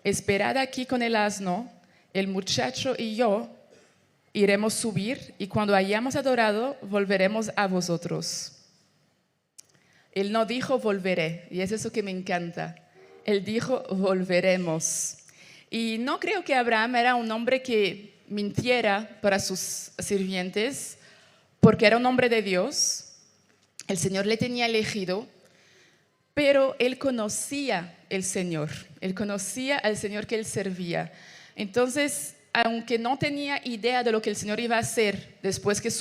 esperad aquí con el asno, el muchacho y yo iremos subir y cuando hayamos adorado volveremos a vosotros. Él no dijo volveré, y es eso que me encanta. Él dijo volveremos. Y no creo que Abraham era un hombre que mintiera para sus sirvientes, porque era un hombre de Dios. El Señor le tenía elegido, pero él conocía el Señor. Él conocía al Señor que él servía. Entonces, aunque no tenía idea de lo que el Señor iba a hacer después que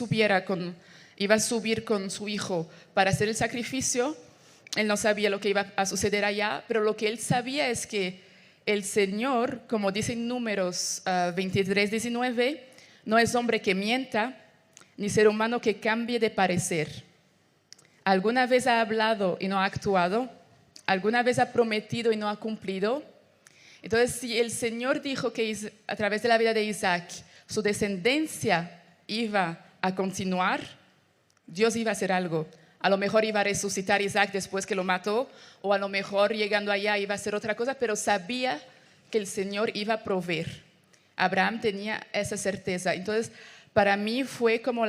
iba a subir con su hijo para hacer el sacrificio, él no sabía lo que iba a suceder allá, pero lo que él sabía es que el Señor, como dice en Números 23, 19, no es hombre que mienta, ni ser humano que cambie de parecer. ¿Alguna vez ha hablado y no ha actuado? ¿Alguna vez ha prometido y no ha cumplido? Entonces, si el Señor dijo que a través de la vida de Isaac, su descendencia iba a continuar, Dios iba a hacer algo. A lo mejor iba a resucitar a Isaac después que lo mató, o a lo mejor llegando allá iba a hacer otra cosa, pero sabía que el Señor iba a proveer. Abraham tenía esa certeza. Entonces, para mí fue como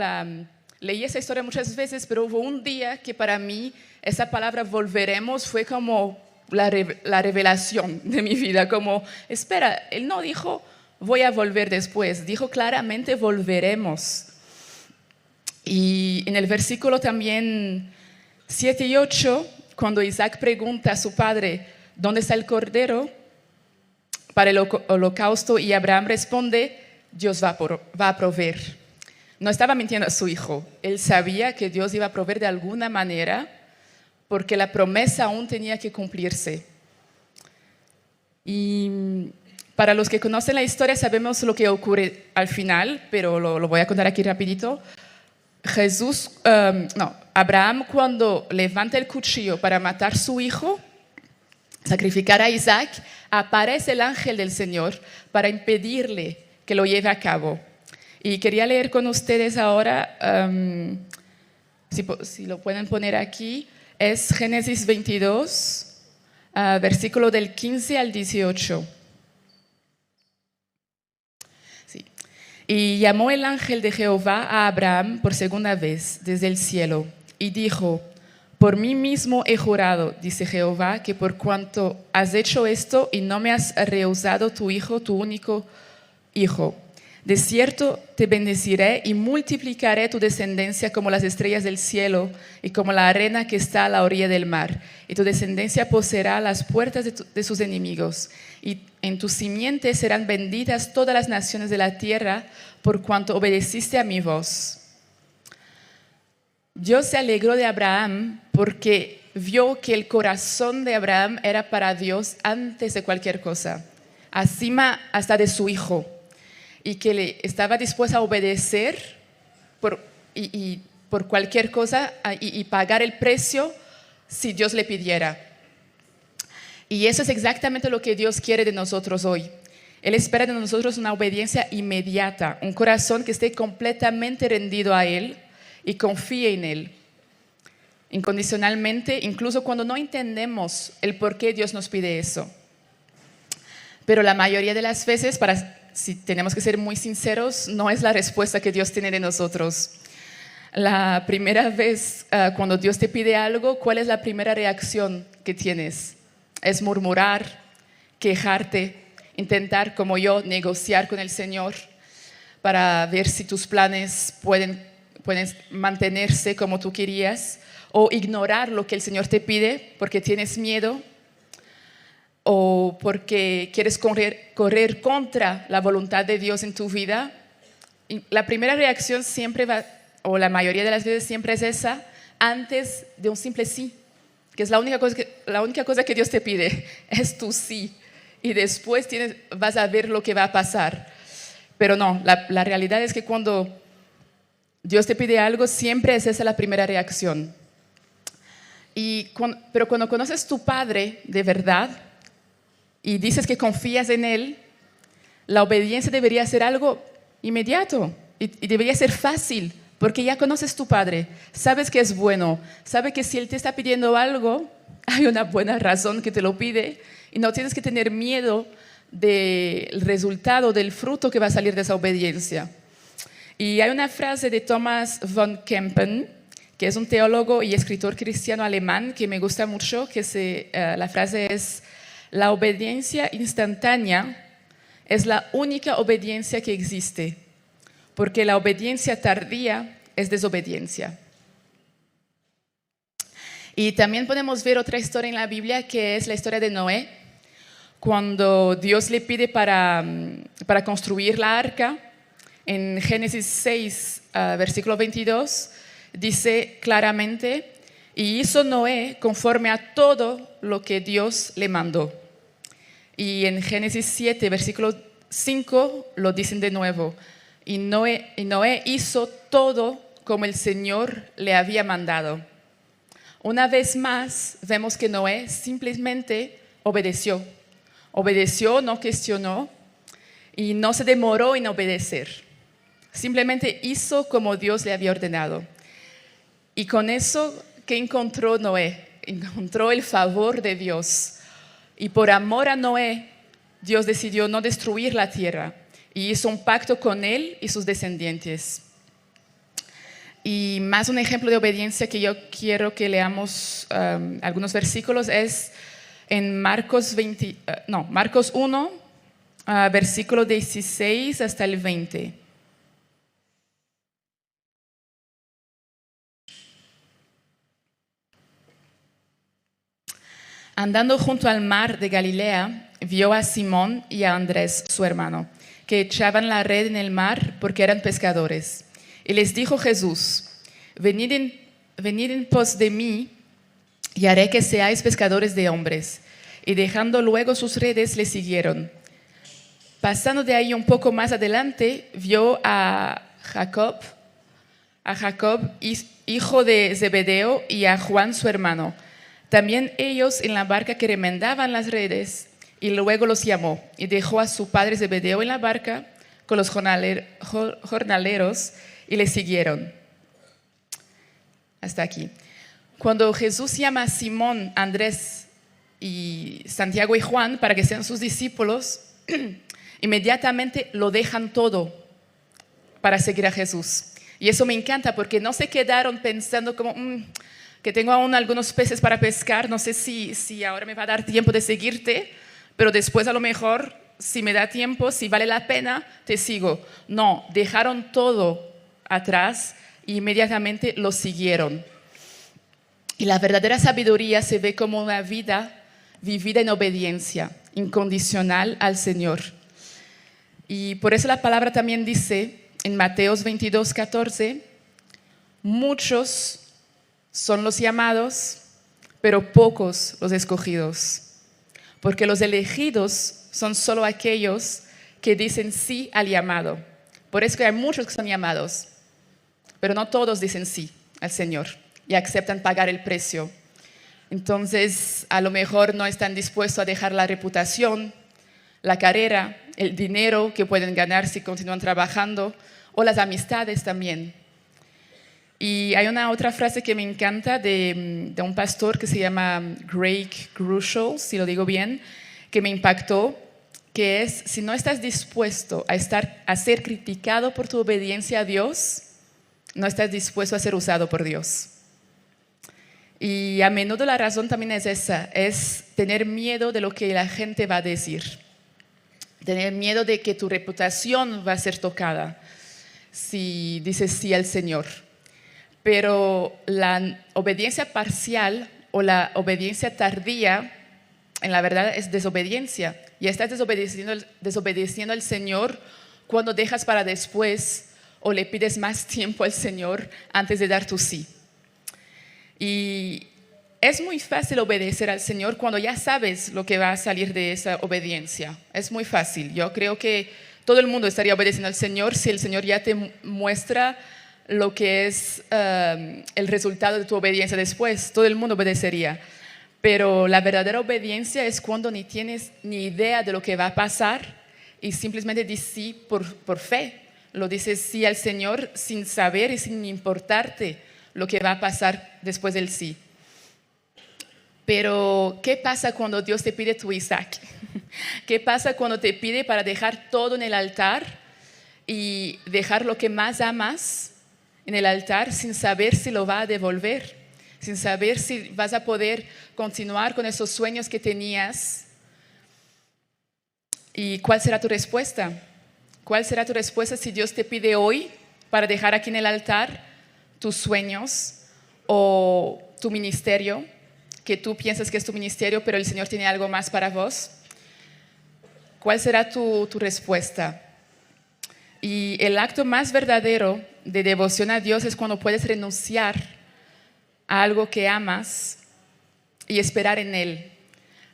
leí esa historia muchas veces, pero hubo un día que para mí esa palabra volveremos fue como la revelación de mi vida, como, espera, él no dijo voy a volver después, dijo claramente volveremos. Y en el versículo también 7 y 8, cuando Isaac pregunta a su padre, ¿dónde está el cordero para el holocausto? Y Abraham responde, Dios va a proveer. No estaba mintiendo a su hijo, él sabía que Dios iba a proveer de alguna manera, porque la promesa aún tenía que cumplirse. Y para los que conocen la historia sabemos lo que ocurre al final, pero lo voy a contar aquí rapidito. Abraham, cuando levanta el cuchillo para matar a su hijo, sacrificar a Isaac, aparece el ángel del Señor para impedirle que lo lleve a cabo. Y quería leer con ustedes ahora, si lo pueden poner aquí, es Génesis 22, versículo del 15 al 18. Sí. Y llamó el ángel de Jehová a Abraham por segunda vez desde el cielo y dijo, por mí mismo he jurado, dice Jehová, que por cuanto has hecho esto y no me has rehusado tu hijo, tu único hijo, De cierto, te bendeciré y multiplicaré tu descendencia como las estrellas del cielo y como la arena que está a la orilla del mar. Y tu descendencia poseerá las puertas de sus enemigos. Y en tu simiente serán benditas todas las naciones de la tierra por cuanto obedeciste a mi voz. Dios se alegró de Abraham porque vio que el corazón de Abraham era para Dios antes de cualquier cosa, encima hasta de su hijo. Y que le estaba dispuesta a obedecer por cualquier cosa y pagar el precio si Dios le pidiera. Y eso es exactamente lo que Dios quiere de nosotros hoy. Él espera de nosotros una obediencia inmediata, un corazón que esté completamente rendido a Él y confíe en Él. Incondicionalmente, incluso cuando no entendemos el por qué Dios nos pide eso. Pero la mayoría de las veces, si tenemos que ser muy sinceros, no es la respuesta que Dios tiene de nosotros. La primera vez cuando Dios te pide algo, ¿cuál es la primera reacción que tienes? Es murmurar, quejarte, intentar, como yo, negociar con el Señor para ver si tus planes pueden mantenerse como tú querías, o ignorar lo que el Señor te pide porque tienes miedo, o porque quieres correr contra la voluntad de Dios en tu vida. Y la primera reacción siempre va, o la mayoría de las veces siempre es esa, antes de un simple sí, que es la única cosa que Dios te pide, es tu sí. Y después vas a ver lo que va a pasar. Pero no, la realidad es que cuando Dios te pide algo, siempre es esa la primera reacción. Pero cuando conoces tu Padre de verdad, y dices que confías en Él, la obediencia debería ser algo inmediato y debería ser fácil, porque ya conoces tu Padre, sabes que es bueno, sabes que si Él te está pidiendo algo, hay una buena razón que te lo pide y no tienes que tener miedo del resultado, del fruto que va a salir de esa obediencia. Y hay una frase de Thomas von Kempen, que es un teólogo y escritor cristiano alemán que me gusta mucho, la frase es: la obediencia instantánea es la única obediencia que existe, porque la obediencia tardía es desobediencia. Y también podemos ver otra historia en la Biblia, que es la historia de Noé, cuando Dios le pide para construir la arca. En Génesis 6, versículo 22, dice claramente: y hizo Noé conforme a todo lo que Dios le mandó. Y en Génesis 7, versículo 5, lo dicen de nuevo. Y Noé hizo todo como el Señor le había mandado. Una vez más, vemos que Noé simplemente obedeció. Obedeció, no cuestionó y no se demoró en obedecer. Simplemente hizo como Dios le había ordenado. Y con eso, ¿qué encontró Noé? Encontró el favor de Dios. Y por amor a Noé, Dios decidió no destruir la tierra y hizo un pacto con él y sus descendientes. Y más un ejemplo de obediencia que yo quiero que leamos algunos versículos es en Marcos 1, versículo 16 hasta el 20. Andando junto al mar de Galilea, vio a Simón y a Andrés, su hermano, que echaban la red en el mar porque eran pescadores. Y les dijo Jesús: venid en pos de mí y haré que seáis pescadores de hombres. Y dejando luego sus redes, le siguieron. Pasando de ahí un poco más adelante, vio a Jacob, hijo de Zebedeo, y a Juan, su hermano. También ellos en la barca que remendaban las redes, y luego los llamó y dejó a su padre Zebedeo en la barca con los jornaleros y le siguieron. Hasta aquí. Cuando Jesús llama a Simón, Andrés y Santiago y Juan para que sean sus discípulos, inmediatamente lo dejan todo para seguir a Jesús. Y eso me encanta porque no se quedaron pensando como que tengo aún algunos peces para pescar, no sé si ahora me va a dar tiempo de seguirte, pero después a lo mejor si me da tiempo, si vale la pena, te sigo. No, dejaron todo atrás e inmediatamente lo siguieron. Y la verdadera sabiduría se ve como una vida vivida en obediencia incondicional al Señor. Y por eso la palabra también dice en Mateos 22:14, muchos son los llamados, pero pocos los escogidos. Porque los elegidos son solo aquellos que dicen sí al llamado. Por eso que hay muchos que son llamados, pero no todos dicen sí al Señor y aceptan pagar el precio. Entonces, a lo mejor no están dispuestos a dejar la reputación, la carrera, el dinero que pueden ganar si continúan trabajando, o las amistades también. Y hay una otra frase que me encanta de un pastor que se llama Greg Grushel, si lo digo bien, que me impactó, que es: si no estás dispuesto a ser criticado por tu obediencia a Dios, no estás dispuesto a ser usado por Dios. Y a menudo la razón también es esa, es tener miedo de lo que la gente va a decir, tener miedo de que tu reputación va a ser tocada si dices sí al Señor. Pero la obediencia parcial o la obediencia tardía, en la verdad es desobediencia. Y estás desobedeciendo al Señor cuando dejas para después o le pides más tiempo al Señor antes de dar tu sí. Y es muy fácil obedecer al Señor cuando ya sabes lo que va a salir de esa obediencia. Es muy fácil. Yo creo que todo el mundo estaría obedeciendo al Señor si el Señor ya te muestra lo que es el resultado de tu obediencia después. Todo el mundo obedecería. Pero la verdadera obediencia es cuando ni tienes ni idea de lo que va a pasar y simplemente dices sí por fe. Lo dices sí al Señor sin saber y sin importarte lo que va a pasar después del sí. Pero, ¿qué pasa cuando Dios te pide tu Isaac? ¿Qué pasa cuando te pide para dejar todo en el altar y dejar lo que más amas en el altar sin saber si lo va a devolver? Sin saber si vas a poder continuar con esos sueños que tenías. ¿Y cuál será tu respuesta? ¿Cuál será tu respuesta si Dios te pide hoy para dejar aquí en el altar tus sueños o tu ministerio, que tú piensas que es tu ministerio, pero el Señor tiene algo más para vos? ¿Cuál será tu respuesta? Y el acto más verdadero de devoción a Dios es cuando puedes renunciar a algo que amas y esperar en Él.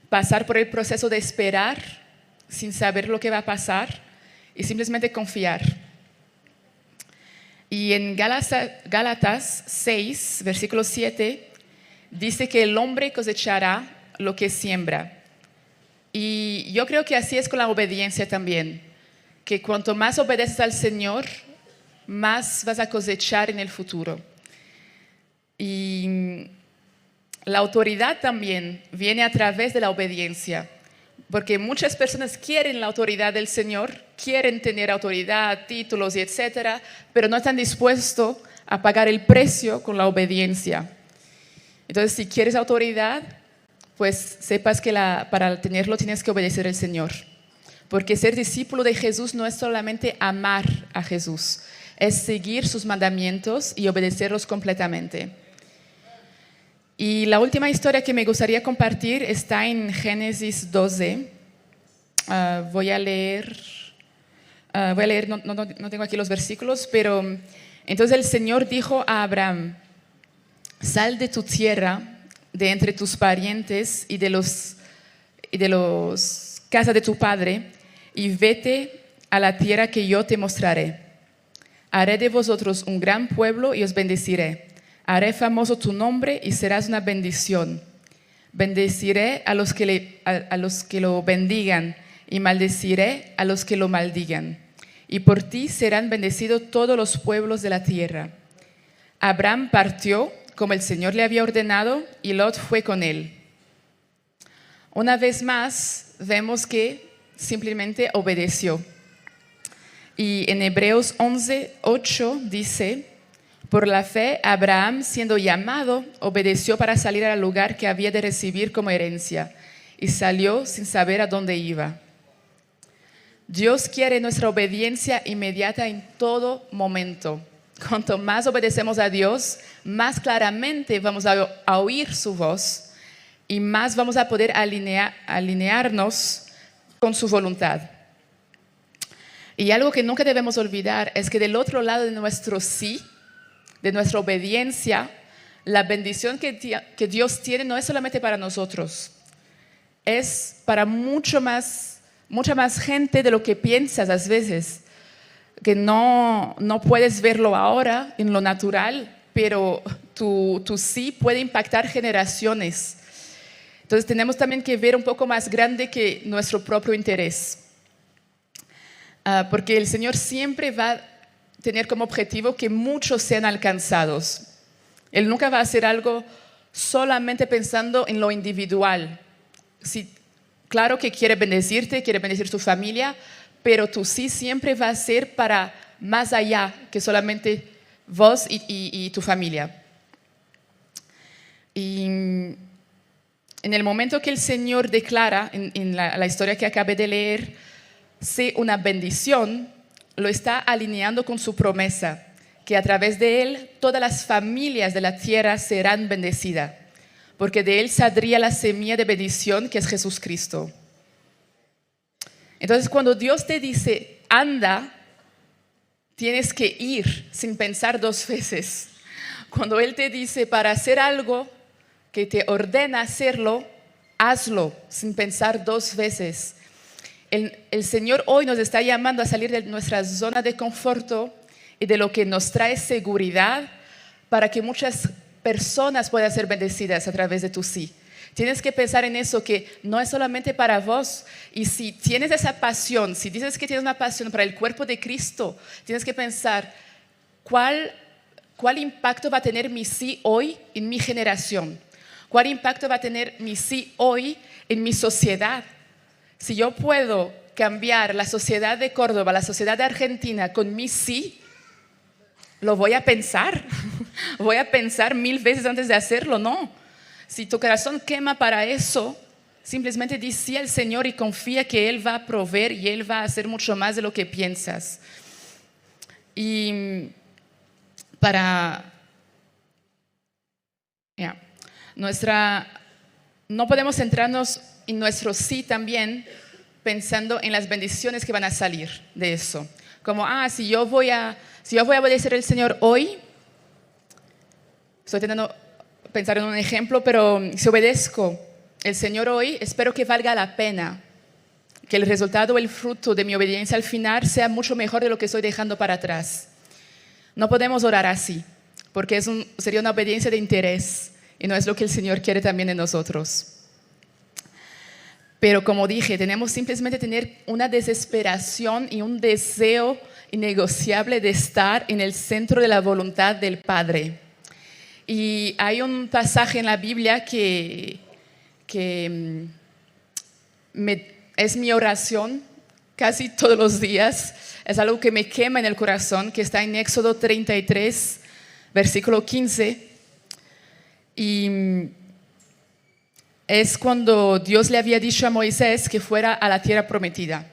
Pasar por el proceso de esperar sin saber lo que va a pasar y simplemente confiar. Y en Gálatas 6, versículo 7, dice que el hombre cosechará lo que siembra. Y yo creo que así es con la obediencia también, que cuanto más obedeces al Señor, más vas a cosechar en el futuro. Y la autoridad también viene a través de la obediencia, porque muchas personas quieren la autoridad del Señor, quieren tener autoridad, títulos y etcétera, pero no están dispuestos a pagar el precio con la obediencia. Entonces, si quieres autoridad, pues sepas que para tenerlo tienes que obedecer al Señor. Porque ser discípulo de Jesús no es solamente amar a Jesús, es seguir sus mandamientos y obedecerlos completamente. Y la última historia que me gustaría compartir está en Génesis 12. Voy a leer, no tengo aquí los versículos, pero entonces el Señor dijo a Abraham: sal de tu tierra, de entre tus parientes y de los casas de tu padre, y vete a la tierra que yo te mostraré. Haré de vosotros un gran pueblo y os bendeciré. Haré famoso tu nombre y serás una bendición. Bendeciré a los que lo bendigan y maldeciré a los que lo maldigan. Y por ti serán bendecidos todos los pueblos de la tierra. Abraham partió como el Señor le había ordenado y Lot fue con él. Una vez más vemos que simplemente obedeció. Y en Hebreos 11:8 dice: por la fe, Abraham, siendo llamado, obedeció para salir al lugar que había de recibir como herencia, y salió sin saber a dónde iba. Dios quiere nuestra obediencia inmediata en todo momento. Cuanto más obedecemos a Dios, más claramente vamos a oír su voz y más vamos a poder alinearnos con su voluntad. Y algo que nunca debemos olvidar es que del otro lado de nuestro sí, de nuestra obediencia, la bendición que Dios tiene no es solamente para nosotros, es para mucha más gente de lo que piensas a veces, que no puedes verlo ahora en lo natural, pero tu sí puede impactar generaciones. Entonces tenemos también que ver un poco más grande que nuestro propio interés. Porque el Señor siempre va a tener como objetivo que muchos sean alcanzados. Él nunca va a hacer algo solamente pensando en lo individual. Sí, claro que quiere bendecirte, quiere bendecir tu familia, pero tu sí siempre va a ser para más allá que solamente vos y tu familia. Y en el momento que el Señor declara, en la historia que acabé de leer, sé una bendición, lo está alineando con su promesa, que a través de él todas las familias de la tierra serán bendecidas, porque de él saldría la semilla de bendición que es Jesús Cristo. Entonces, cuando Dios te dice, anda, tienes que ir sin pensar dos veces. Cuando Él te dice para hacer algo que te ordena hacerlo, hazlo sin pensar dos veces. El Señor hoy nos está llamando a salir de nuestra zona de confort y de lo que nos trae seguridad para que muchas personas puedan ser bendecidas a través de tu sí. Tienes que pensar en eso, que no es solamente para vos. Y si tienes esa pasión, si dices que tienes una pasión para el cuerpo de Cristo, tienes que pensar cuál impacto va a tener mi sí hoy en mi generación. ¿Cuál impacto va a tener mi sí hoy en mi sociedad? Si yo puedo cambiar la sociedad de Córdoba, la sociedad de Argentina con mi sí, lo voy a pensar. Voy a pensar 1000 veces antes de hacerlo, no. Si tu corazón quema para eso, simplemente di sí al Señor y confía que Él va a proveer y Él va a hacer mucho más de lo que piensas. Y no podemos centrarnos en nuestro sí también pensando en las bendiciones que van a salir de eso. Como, si yo voy a obedecer al Señor hoy, estoy intentando pensar en un ejemplo, pero si obedezco el Señor hoy, espero que valga la pena, que el resultado, el fruto de mi obediencia al final sea mucho mejor de lo que estoy dejando para atrás. No podemos orar así, porque sería una obediencia de interés y no es lo que el Señor quiere también de nosotros. Pero como dije, tenemos simplemente tener una desesperación y un deseo innegociable de estar en el centro de la voluntad del Padre. Y hay un pasaje en la Biblia que es mi oración casi todos los días. Es algo que me quema en el corazón, que está en Éxodo 33, versículo 15. Y es cuando Dios le había dicho a Moisés que fuera a la tierra prometida.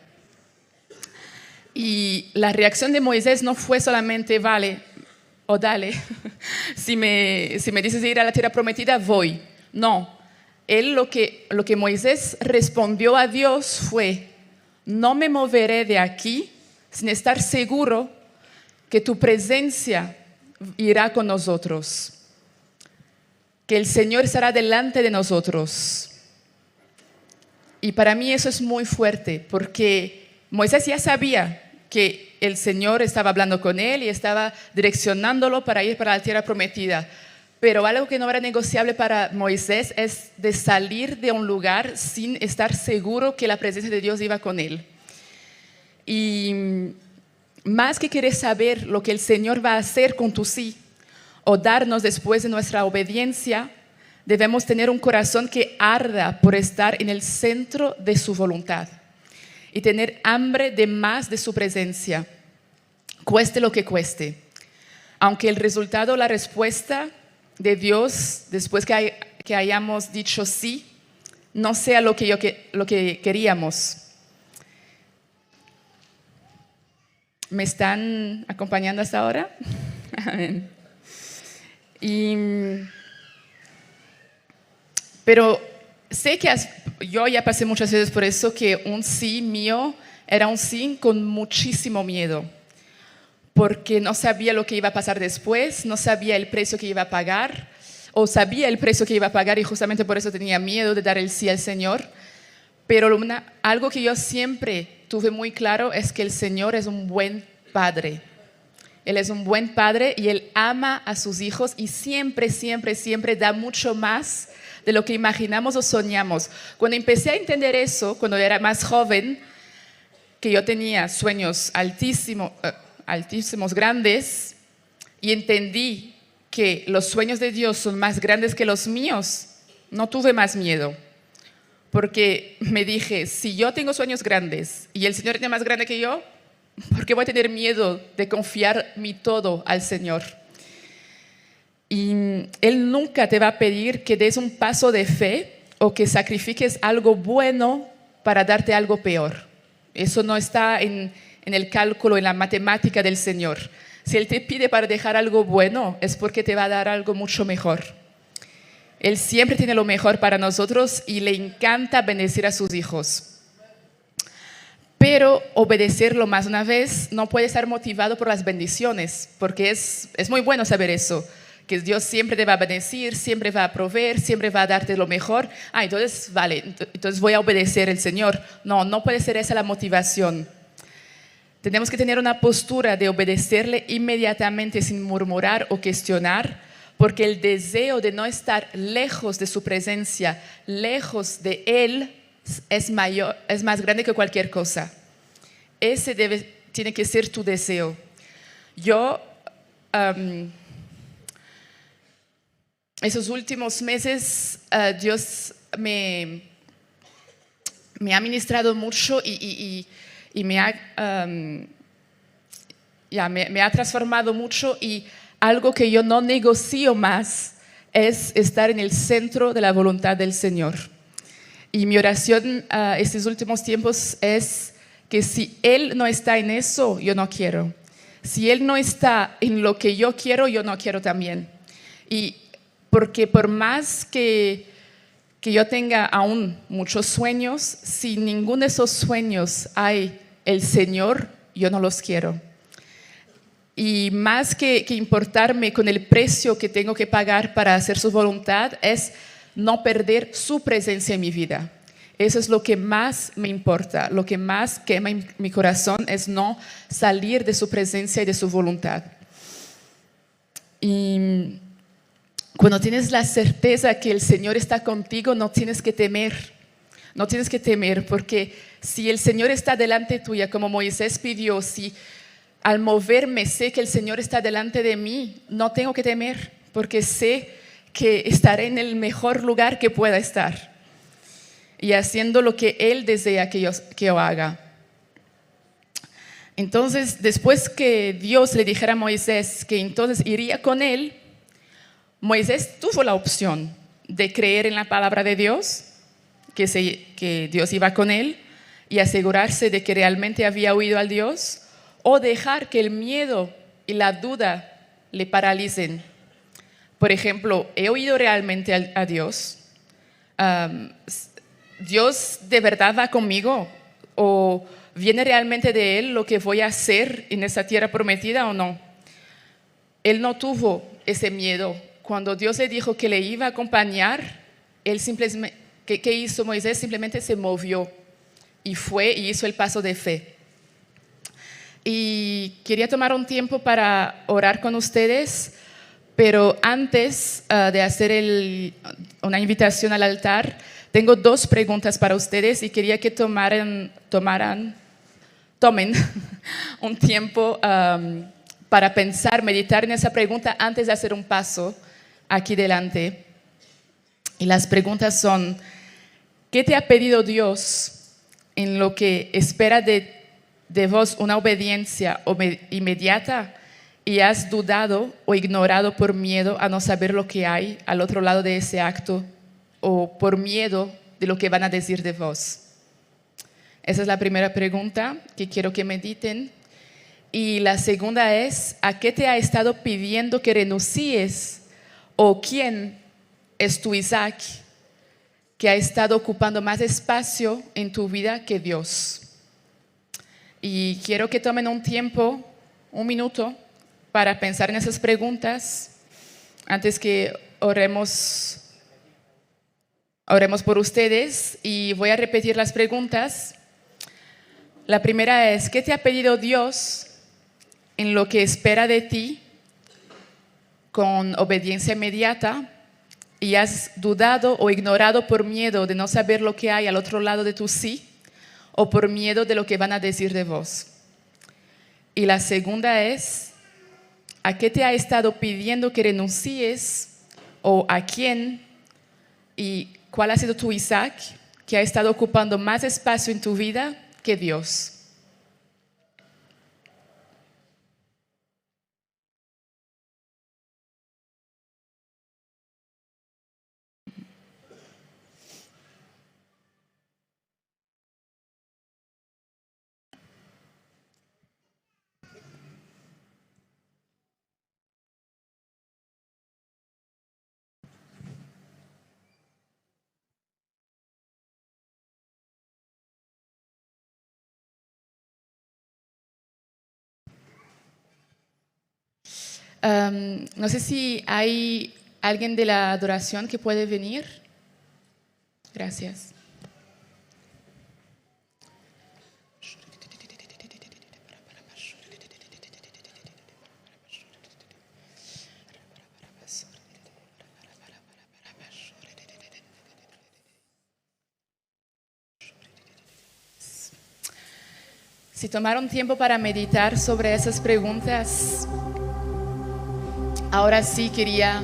Y la reacción de Moisés no fue solamente, vale, o dale, si me dices ir a la tierra prometida, voy. No, lo que Moisés respondió a Dios fue, no me moveré de aquí sin estar seguro que tu presencia irá con nosotros, que el Señor estará delante de nosotros. Y para mí eso es muy fuerte, porque Moisés ya sabía que el Señor estaba hablando con él y estaba direccionándolo para ir para la tierra prometida. Pero algo que no era negociable para Moisés es de salir de un lugar sin estar seguro que la presencia de Dios iba con él. Y más que querer saber lo que el Señor va a hacer con tu sí o darnos después de nuestra obediencia, debemos tener un corazón que arda por estar en el centro de su voluntad y tener hambre de más de su presencia, cueste lo que cueste. Aunque el resultado, la respuesta de Dios, después que hayamos dicho sí, no sea lo que queríamos. ¿Me están acompañando hasta ahora? Amén. Pero sé que yo ya pasé muchas veces por eso, que un sí mío era un sí con muchísimo miedo, porque no sabía lo que iba a pasar después, no sabía el precio que iba a pagar, o sabía el precio que iba a pagar y justamente por eso tenía miedo de dar el sí al Señor. Pero algo que yo siempre tuve muy claro es que el Señor es un buen padre. Él es un buen padre y Él ama a sus hijos y siempre, siempre, siempre da mucho más de lo que imaginamos o soñamos. Cuando empecé a entender eso, cuando era más joven, que yo tenía sueños altísimos, grandes, y entendí que los sueños de Dios son más grandes que los míos, no tuve más miedo. Porque me dije, si yo tengo sueños grandes y el Señor es más grande que yo, ¿por qué voy a tener miedo de confiar mi todo al Señor? Y Él nunca te va a pedir que des un paso de fe o que sacrifiques algo bueno para darte algo peor. Eso no está en el cálculo, en la matemática del Señor. Si Él te pide para dejar algo bueno, es porque te va a dar algo mucho mejor. Él siempre tiene lo mejor para nosotros y le encanta bendecir a sus hijos. Pero obedecerlo más una vez no puede estar motivado por las bendiciones, porque es muy bueno saber eso, que Dios siempre te va a bendecir, siempre va a proveer, siempre va a darte lo mejor. Entonces, vale, entonces voy a obedecer al Señor. No puede ser esa la motivación. Tenemos que tener una postura de obedecerle inmediatamente sin murmurar o cuestionar, porque el deseo de no estar lejos de su presencia, lejos de Él, es más grande que cualquier cosa. Ese tiene que ser tu deseo. Yo, esos últimos meses, Dios me ha ministrado mucho y me ha transformado mucho, y algo que yo no negocio más es estar en el centro de la voluntad del Señor. Y mi oración estos últimos tiempos es que si Él no está en eso, yo no quiero. Si Él no está en lo que yo quiero, yo no quiero también. Y porque por más que yo tenga aún muchos sueños, si ninguno de esos sueños hay el Señor, yo no los quiero. Y más que importarme con el precio que tengo que pagar para hacer su voluntad, es no perder su presencia en mi vida. Eso es lo que más me importa, lo que más quema en mi corazón es no salir de su presencia y de su voluntad. Y cuando tienes la certeza que el Señor está contigo, no tienes que temer. No tienes que temer, porque si el Señor está delante tuya, como Moisés pidió, si al moverme sé que el Señor está delante de mí, no tengo que temer, porque sé que estaré en el mejor lugar que pueda estar y haciendo lo que Él desea que yo haga. Entonces, después que Dios le dijera a Moisés que entonces iría con él, Moisés tuvo la opción de creer en la palabra de Dios, que Dios iba con él, y asegurarse de que realmente había oído al Dios, o dejar que el miedo y la duda le paralicen. Por ejemplo, ¿he oído realmente a Dios? ¿Dios de verdad va conmigo? ¿O viene realmente de Él lo que voy a hacer en esa tierra prometida o no? Él no tuvo ese miedo. Cuando Dios le dijo que le iba a acompañar, él simplemente, ¿qué hizo Moisés? Simplemente se movió y fue y hizo el paso de fe. Y quería tomar un tiempo para orar con ustedes, pero antes de hacer una invitación al altar, tengo 2 preguntas para ustedes y quería que tomen un tiempo para pensar, meditar en esa pregunta antes de hacer un paso aquí delante. Y las preguntas son: ¿qué te ha pedido Dios en lo que espera de vos una obediencia inmediata y has dudado o ignorado por miedo a no saber lo que hay al otro lado de ese acto o por miedo de lo que van a decir de vos? Esa es la primera pregunta que quiero que mediten. Y la segunda es, ¿a qué te ha estado pidiendo que renuncies? ¿O quién es tu Isaac que ha estado ocupando más espacio en tu vida que Dios? Y quiero que tomen un tiempo, un minuto, para pensar en esas preguntas antes que oremos por ustedes. Y voy a repetir las preguntas. La primera es, ¿qué te ha pedido Dios en lo que espera de ti con obediencia inmediata y has dudado o ignorado por miedo de no saber lo que hay al otro lado de tu sí o por miedo de lo que van a decir de vos? Y la segunda es, ¿a qué te ha estado pidiendo que renuncies o a quién y cuál ha sido tu Isaac que ha estado ocupando más espacio en tu vida que Dios? No sé si hay alguien de la adoración que puede venir. Gracias. Si tomaron tiempo para meditar sobre esas preguntas, ahora sí quería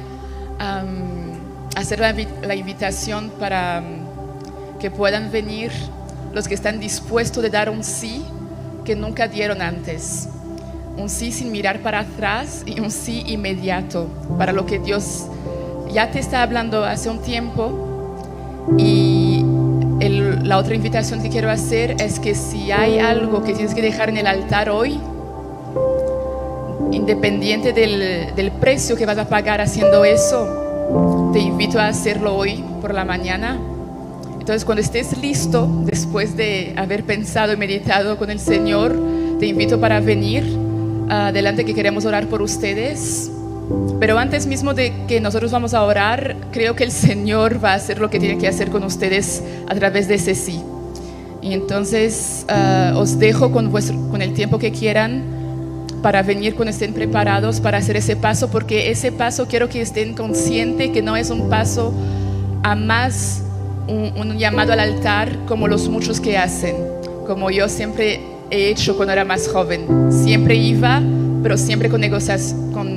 hacer la invitación para que puedan venir los que están dispuestos de dar un sí que nunca dieron antes. Un sí sin mirar para atrás y un sí inmediato para lo que Dios ya te está hablando hace un tiempo. Y la otra invitación que quiero hacer es que si hay algo que tienes que dejar en el altar hoy, independiente del precio que vas a pagar haciendo eso, te invito a hacerlo hoy por la mañana. Entonces, cuando estés listo, después de haber pensado y meditado con el Señor, te invito para venir adelante, que queremos orar por ustedes. Pero antes mismo de que nosotros vamos a orar, creo que el Señor va a hacer lo que tiene que hacer con ustedes a través de ese sí. Y entonces os dejo con el tiempo que quieran para venir cuando estén preparados para hacer ese paso, porque ese paso quiero que estén conscientes que no es un paso a más, un llamado al altar como los muchos que hacen, como yo siempre he hecho cuando era más joven. Siempre iba, pero siempre con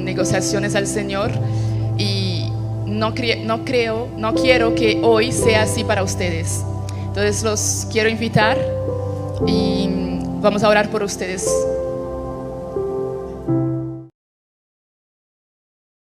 negociaciones al Señor, y no quiero que hoy sea así para ustedes. Entonces los quiero invitar y vamos a orar por ustedes.